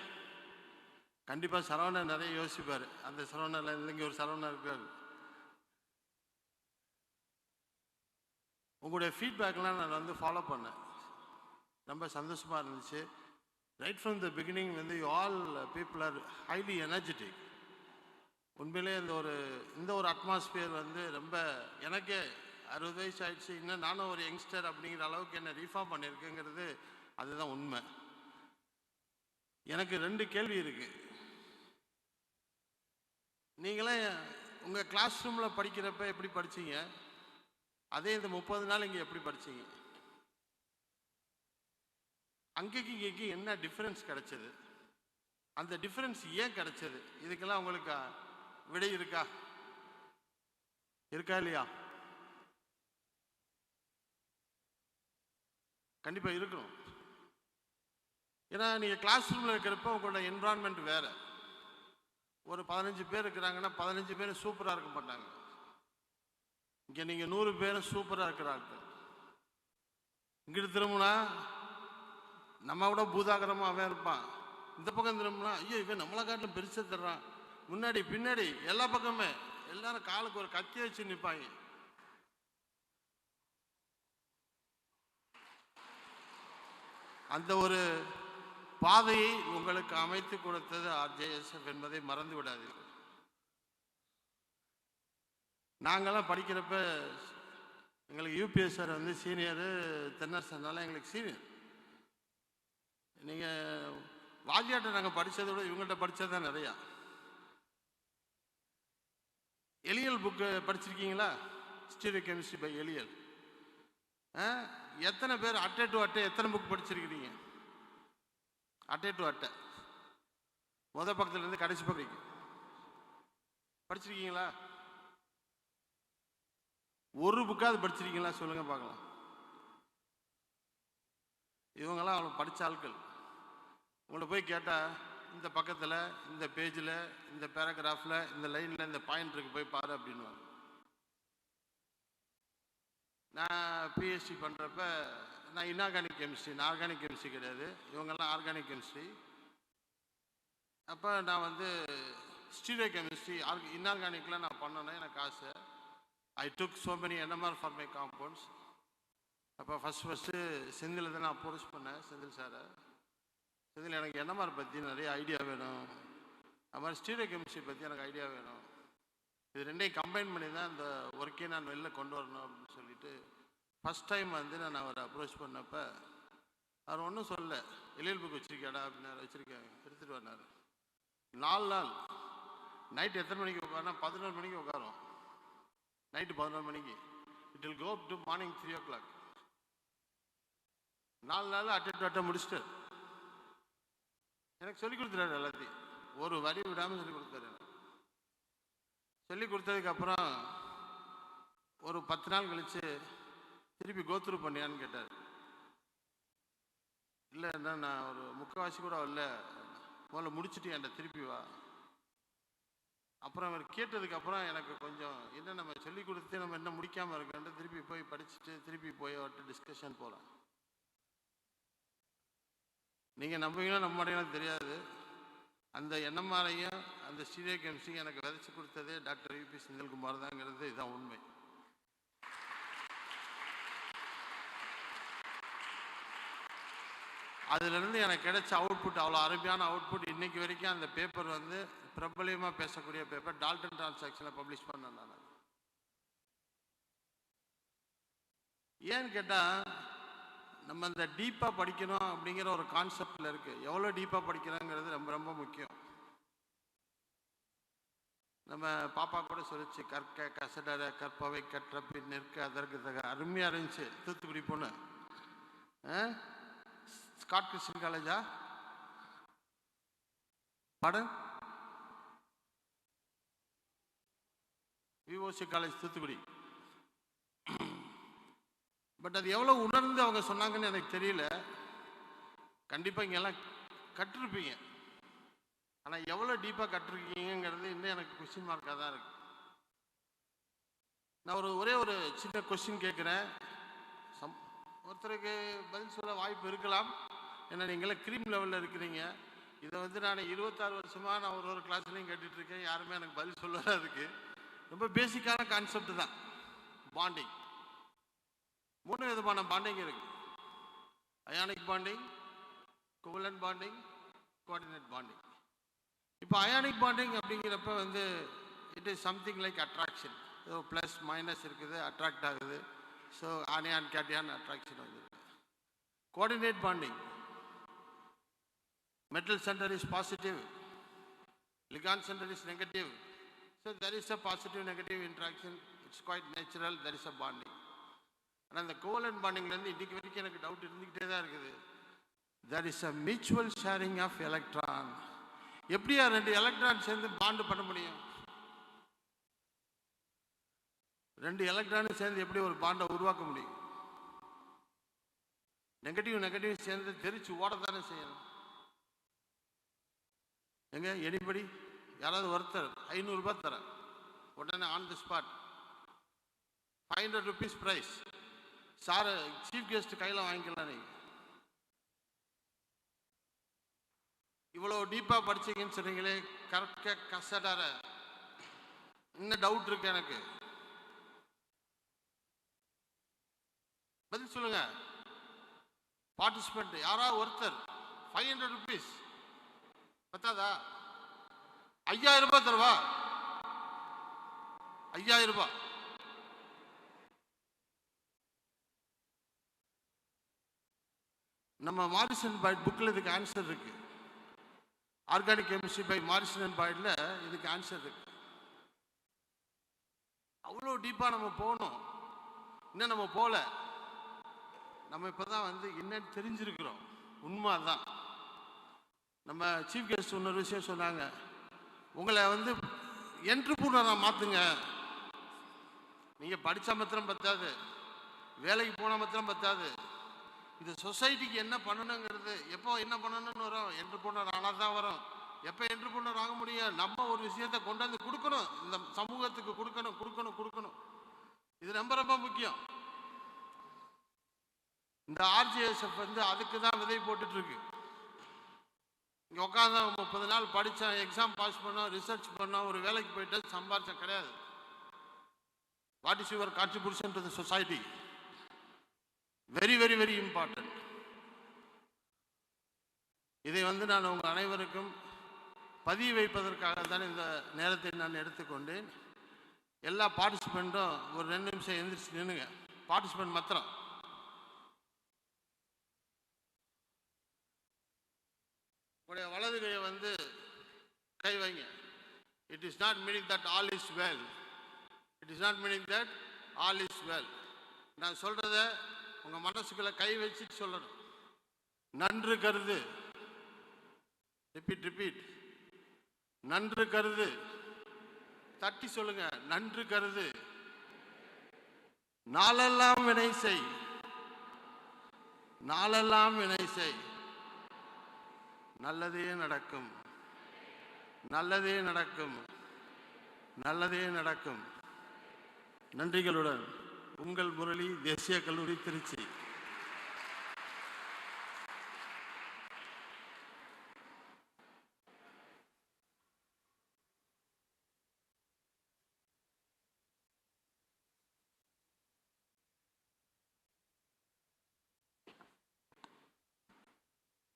கண்டிப்பாக சரவணன் நிறைய யோசிப்பார். அந்த சரவணன் இங்கே ஒரு சரவணன் இருக்கார். உங்களுடைய ஃபீட்பேக்லாம் நான் வந்து ஃபாலோ பண்ணேன், ரொம்ப சந்தோஷமாக இருந்துச்சு. ரைட் ஃப்ரம் த பிகினிங் வந்து you all people are highly energetic. உண்மையிலே இந்த ஒரு அட்மாஸ்பியர் வந்து ரொம்ப எனக்கே 60 வயசு ஆயிடுச்சு, இன்னும் நானும் ஒரு யங்ஸ்டர் அப்படிங்கிற அளவுக்கு என்னை ரீஃபார்ம் பண்ணியிருக்குங்கிறது அதுதான் உண்மை. எனக்கு 2 கேள்வி இருக்குது. நீங்களே உங்கள் கிளாஸ் ரூமில் படிக்கிறப்ப எப்படி படிச்சீங்க? அதே இந்த 30 நாள் இங்கே எப்படி படிச்சீங்க? அங்கேக்கு இங்கேக்கு என்ன டிஃப்ரென்ஸ் கிடைச்சது? அந்த டிஃப்ரென்ஸ் ஏன் கிடைச்சது? இதுக்கெல்லாம் உங்களுக்கு விடை இருக்கா இல்லையா? கண்டிப்பாக இருக்கணும். ஏன்னா நீங்கள் கிளாஸ் ரூமில் இருக்கிறப்ப உங்களோட என்விரான்மெண்ட் வேறு. ஒரு 15 பேர் இருக்கிறாங்கன்னா 15 பேர் சூப்பராக இருக்க மாட்டாங்க. இங்கே நீங்கள் 100 பேரும் சூப்பராக இருக்கிறாங்க. இங்கிட்டு திரும்பினா நம்ம கூட பூதாகரமாக அவன் இருப்பான். இந்த பக்கம் திரும்பினா ஐயோ இவன் நம்மளை காட்டிலும் பெருசாக தர்றான். முன்னாடி பின்னாடி எல்லா பக்கமே எல்லாரும் காலுக்கு ஒரு கத்தி வச்சு நிற்பாங்க. அந்த ஒரு பாதையை உங்களுக்கு அமைத்து கொடுத்தது RJSF என்பதை மறந்து விடாதீர்கள். நாங்கள்லாம் படிக்கிறப்ப எங்களுக்கு UPS சார் வந்து சீனியரு, தென்னரசனால எங்களுக்கு சீனியர். நீங்கள் வாத்தியாட்ட நாங்கள் படித்ததை விட இவங்கள்ட்ட படித்தது தான் நிறையா. எலியல் புக்கு படிச்சிருக்கீங்களா? Stereochemistry by Eliel. எத்தனை பேர் அட்டை டு அட்டை எத்தனை புக் படிச்சிருக்கிறீங்க? அட்டை டு அட்டை முதல் பக்கத்துலேருந்து கடைசி பக்கம் படிச்சிருக்கீங்களா? ஒரு புக்காவது படிச்சிருக்கீங்களா சொல்லுங்கள் பார்க்கலாம். இவங்கெல்லாம் அவ்வளோ படித்த ஆட்கள். உங்களை போய் கேட்டால் இந்த பக்கத்தில், இந்த பேஜில், இந்த பேராகிராஃபில், இந்த லைனில், இந்த பாயிண்ட் இருக்கு போய் பாரு அப்படின்வாங்க. நான் பிஹெச்டி பண்ணுறப்ப நான் இன்ஆர்கானிக் கெமிஸ்ட்ரி, நான் ஆர்கானிக் கெமிஸ்ட்ரி கிடையாது, இவங்கெல்லாம் ஆர்கானிக் கெமிஸ்ட்ரி. அப்போ நான் வந்து ஸ்டீரியோ கெமிஸ்ட்ரி இன்ஆர்கானிக்கில் நான் பண்ணணும், எனக்கு ஆசை. I took so many NMR for my compounds. அப்போ ஃபஸ்ட்டு செந்தில் தான் நான் அப்ரோச் பண்ணேன், செந்தில் சாரை. செந்தில் எனக்கு NMR பற்றி நிறைய ஐடியா வேணும், அது மாதிரி ஸ்டீரியோ கெமிஸ்ட்ரி பற்றி எனக்கு ஐடியா வேணும், இது ரெண்டையும் கம்பைன் பண்ணி தான் இந்த ஒர்க்கே நான் வெளில கொண்டு வரணும் அப்படின்னு சொல்லிட்டு ஃபஸ்ட் டைம் வந்து நான் அவரை அப்ரோச் பண்ணப்போ அவர் ஒன்றும் சொல்லலை. எலியல் புக் வச்சுருக்கேடா அப்படின்னாரு. வச்சுருக்கேன், எடுத்துகிட்டு வந்தார். 4 நாள் நைட்டு எத்தனை மணிக்கு உட்காருனா 11 மணிக்கு உட்காரோம். நைட்டு 11 மணிக்கு. It will go up to morning 3 o'clock. 4 நாள் அட்டை முடிச்சுட்டு எனக்கு சொல்லிக் கொடுத்துட்டாரு எல்லாத்தையும். ஒரு வரி விடாமல் சொல்லிக் கொடுத்தாரு. சொல்லி கொடுத்ததுக்கப்புறம் ஒரு 10 நாள் கழித்து திருப்பி கோத்ரூ பண்ணியான்னு கேட்டார். இல்லை என்ன நான் ஒரு முக்கால்வாசி கூட வரல, முதல்ல முடிச்சுட்டு என்கிட்ட திருப்பி வா. அப்புறம் அவர் கேட்டதுக்கப்புறம் எனக்கு கொஞ்சம் என்ன நம்ம சொல்லி கொடுத்து நம்ம என்ன முடிக்காமல் இருக்கோன்ட்டு திருப்பி போய் படிச்சுட்டு திருப்பி போய் அவர்கிட்ட டிஸ்கஷன் போகிறேன். நீங்கள் நம்புவீங்களோ நம்ப மாட்டீங்களோ தெரியாது, அந்த NMRஐயும் அந்த ஸ்டீரியோ கெமிஸ்ட்ரியும் எனக்கு விதைச்சி கொடுத்ததே டாக்டர் வி.பி. செந்தில்குமார் தாங்கிறது இதுதான் உண்மை. அதிலிருந்து எனக்கு கிடைச்ச அவுட்புட் அவ்வளோ அருமையான அவுட்புட். இன்னைக்கு வரைக்கும் அந்த பேப்பர் வந்து பிரபலியமாக பேசக்கூடிய பேப்பர். டால்டன் டிரான்சாக்ஷனில் பப்ளிஷ் பண்ணேன் நான். ஏன்னு கேட்டால் நம்ம இந்த டீப்பாக படிக்கணும் அப்படிங்கிற ஒரு கான்செப்டில் இருக்குது. எவ்வளோ டீப்பாக படிக்கிறோங்கிறது ரொம்ப ரொம்ப முக்கியம். நம்ம பாப்பா கூட சொல்லிச்சு, கற்க கசடர கற்பவை கற்ற பின் நிற்க அதற்கு தக. அருமையாக இருந்துச்சு. தூத்துக்குடி பொண்ணு, ஸ்காட் கிறிஸ்டியன் காலேஜா பாடம், விஓசி காலேஜ் தூத்துக்குடி. பட் அது எவ்வளோ உணர்ந்து அவங்க சொன்னாங்கன்னு எனக்கு தெரியல. கண்டிப்பாக இங்கெல்லாம் கற்றுருப்பீங்க, ஆனால் எவ்வளோ டீப்பாக கற்றுருக்கீங்கிறது இன்னும் எனக்கு கொஸ்டின் மார்க்காக தான் இருக்கு. நான் ஒரே ஒரு சின்ன கொஸ்டின் கேட்குறேன். ஒருத்தருக்கு பதில் சொல்ல வாய்ப்பு இருக்கலாம், ஏன்னா நீங்களாம் க்ரீம் லெவலில் இருக்கிறீங்க. இதை வந்து நான் 26 வருஷமாக நான் ஒரு கிளாஸ்லையும் கேட்டுட்ருக்கேன், யாருமே எனக்கு பதில் சொல்லலை. அதுக்கு ரொம்ப பேசிக்கான கான்செப்ட் தான் பாண்டிங். 3 விதமான பாண்டிங் இருக்குது. Ionic bonding, covalent bonding, coordinate bonding. இப்போ அயானிக் பாண்டிங் அப்படிங்கிறப்ப வந்து it is something like attraction. Plus minus இருக்குது, அட்ராக்ட் ஆகுது. ஸோ ஆனியான் கேட்டியான் அட்ராக்ஷன் வந்துருக்கு. Coordinate bonding, metal center is positive, ligand center is negative. So there is a positive negative interaction. It's quite natural. There is a bonding. And அந்த covalent பாண்டிங்லேருந்து இன்றைக்கு வரைக்கும் எனக்கு doubt இருந்துக்கிட்டே தான் இருக்குது. There is a mutual sharing of electron. எப்படியா 2 electron சேர்ந்து bond பண்ண முடியும்? 2 எலக்ட்ரானும் சேர்ந்து எப்படி ஒரு பாண்டை உருவாக்க முடியும்? நெகட்டிவ் சேர்ந்து தெரிச்சு ஓடத்தானே செய்யணும். எங்க எனிபடி யாராவது ஒருத்தர் 500 ரூபாய் தரேன், உடனே on the spot 500 rupees prize, sir chief guest கையில் வாங்கிக்கலாம். நீங்க இவ்வளோ டீப்பாக படிச்சீங்கன்னு சொன்னீங்களே, கரெக்டாக கசடார இன்னும் டவுட் இருக்கு எனக்கு, பதில் சொல்லுங்க. பார்ட்டிசிபெண்ட் யாராவது ஒருத்தர் 500 rupees பத்தாதா? 5000 ரூபாய் தருவா? 5000 ரூபாய். நம்ம மாரிசன் பாய்ட் புக்கில் இதுக்கு ஆன்சர் இருக்கு. Organic chemistry by Morrison and பாய்டில் இதுக்கு ஆன்சர் இருக்கு. அவ்வளோ டீப்பாக நம்ம போகணும். இன்னும் நம்ம போகல. நம்ம இப்போ தான் வந்து என்னன்னு தெரிஞ்சிருக்கிறோம். உண்மை தான். நம்ம சீஃப் கெஸ்ட் இன்னொரு விஷயம் சொன்னாங்க, உங்களை வந்து என்ட்ரப்ரூனராக மாற்றுங்க. நீங்கள் படித்தா மாத்திரம் பத்தாது, வேலைக்கு போனால் மாத்திரம் பத்தாது. இந்த சொசைட்டிக்கு என்ன பண்ணணுங்கிறது, எப்போ என்ன பண்ணணும்னு வரும், என்டர்பிரனர் ஆனால் தான் வரும். எப்போ என்டர்பிரனர் ஆக முடியும்? நம்ம ஒரு விஷயத்தை கொண்டாந்து கொடுக்கணும், இந்த சமூகத்துக்கு கொடுக்கணும் கொடுக்கணும் கொடுக்கணும். இது ரொம்ப ரொம்ப முக்கியம். இந்த RJSF வந்து அதுக்கு தான் விதை போட்டுட்ருக்கு. இங்கே உட்காந்து 30 நாள் படித்தேன், எக்ஸாம் பாஸ் பண்ணோம், ரிசர்ச் பண்ணோம், ஒரு வேலைக்கு போயிட்டு சம்பாரிச்சேன் கிடையாது. What is your contribution to the society? Very very very important. இதை வந்து நான் உங்கள் அனைவருக்கும் பதிவு வைப்பதற்காக தான் இந்த நேரத்தை நான் எடுத்துக்கொண்டேன். எல்லா பார்ட்டிசிபெண்ட்டும் ஒரு 2 நிமிஷம் எழுந்திரிச்சு நின்னுங்க. பார்ட்டிசிபெண்ட் மாத்திரம். உங்களுடைய வலது கையை வந்து கை வைங்க. It is not meaning that all is well. It is not meaning that all is well. நான் சொல்றத உங்க மனசுக்குள்ள கை வச்சுட்டு சொல்லணும். நன்று கருது. Repeat repeat. நன்று கருது. தட்டி சொல்லுங்க. நன்று கருது. நாளெல்லாம் வினை செய். நாளெல்லாம் வினை செய். நல்லதே நடக்கும். நல்லதே நடக்கும். நல்லதே நடக்கும். நன்றிகளுடன் உங்கள் முரளி, தேசிய கல்லூரி, Trichy.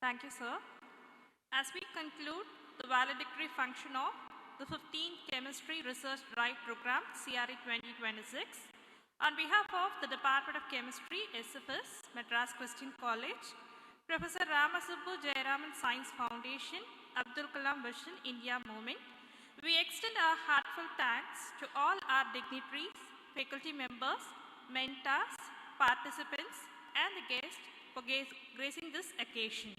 Thank you, sir. As we conclude the valedictory function of the 15th Chemistry Research Drive Program, CRD-2026, on behalf of the Department of Chemistry, SFS, Madras Christian College, Professor Ramasubbu, Jeyaraman Science Foundation, Abdul Kalam Vision India Movement, we extend our heartfelt thanks to all our dignitaries, faculty members, mentors, participants, and the guests for gracing this occasion.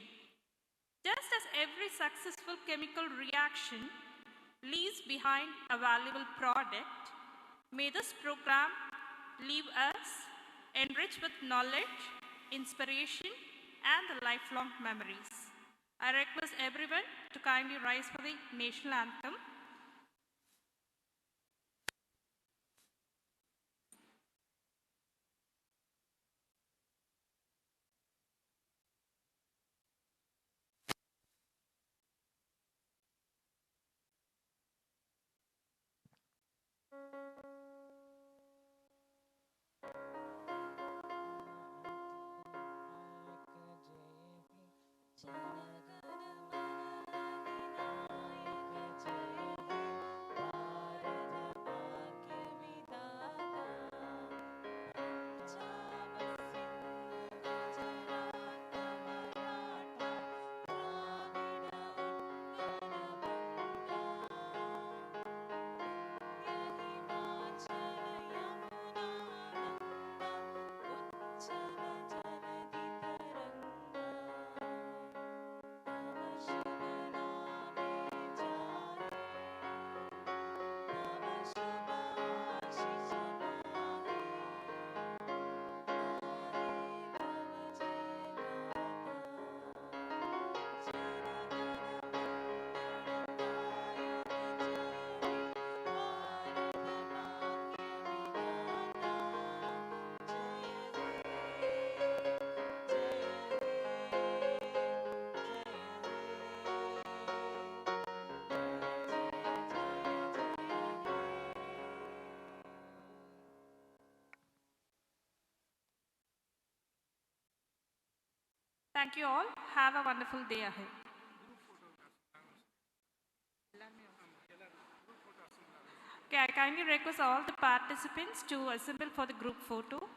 Just as every successful chemical reaction leaves behind a valuable product, may this program leave us enriched with knowledge, inspiration, and the lifelong memories. I request everyone to kindly rise for the national anthem. Thank you all. Have a wonderful day ahead. Okay, I kindly request all the participants to assemble for the group photo.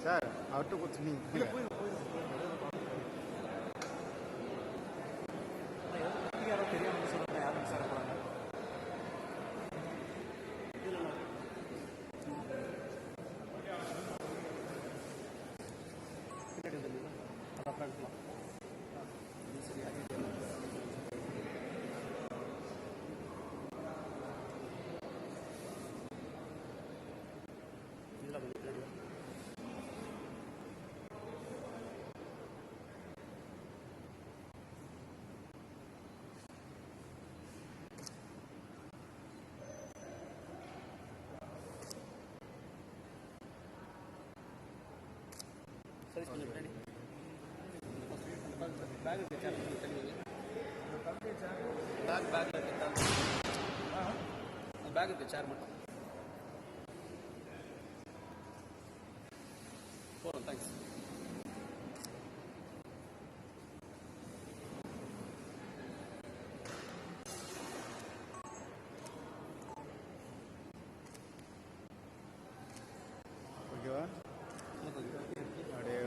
Sir அவர்கிட்ட கொடுத்து நீங்கள் யாரோ தெரியாமல் சொல்லுங்கள் யாரும் sir போகிறாங்க back இருக்கு சேர் மட்டும் போகிறோம். தேங்க்ஸ். ஓகேவா? அப்படியே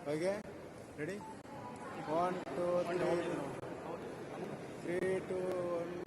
okay, ready? 1, 2, 3, 2, 1.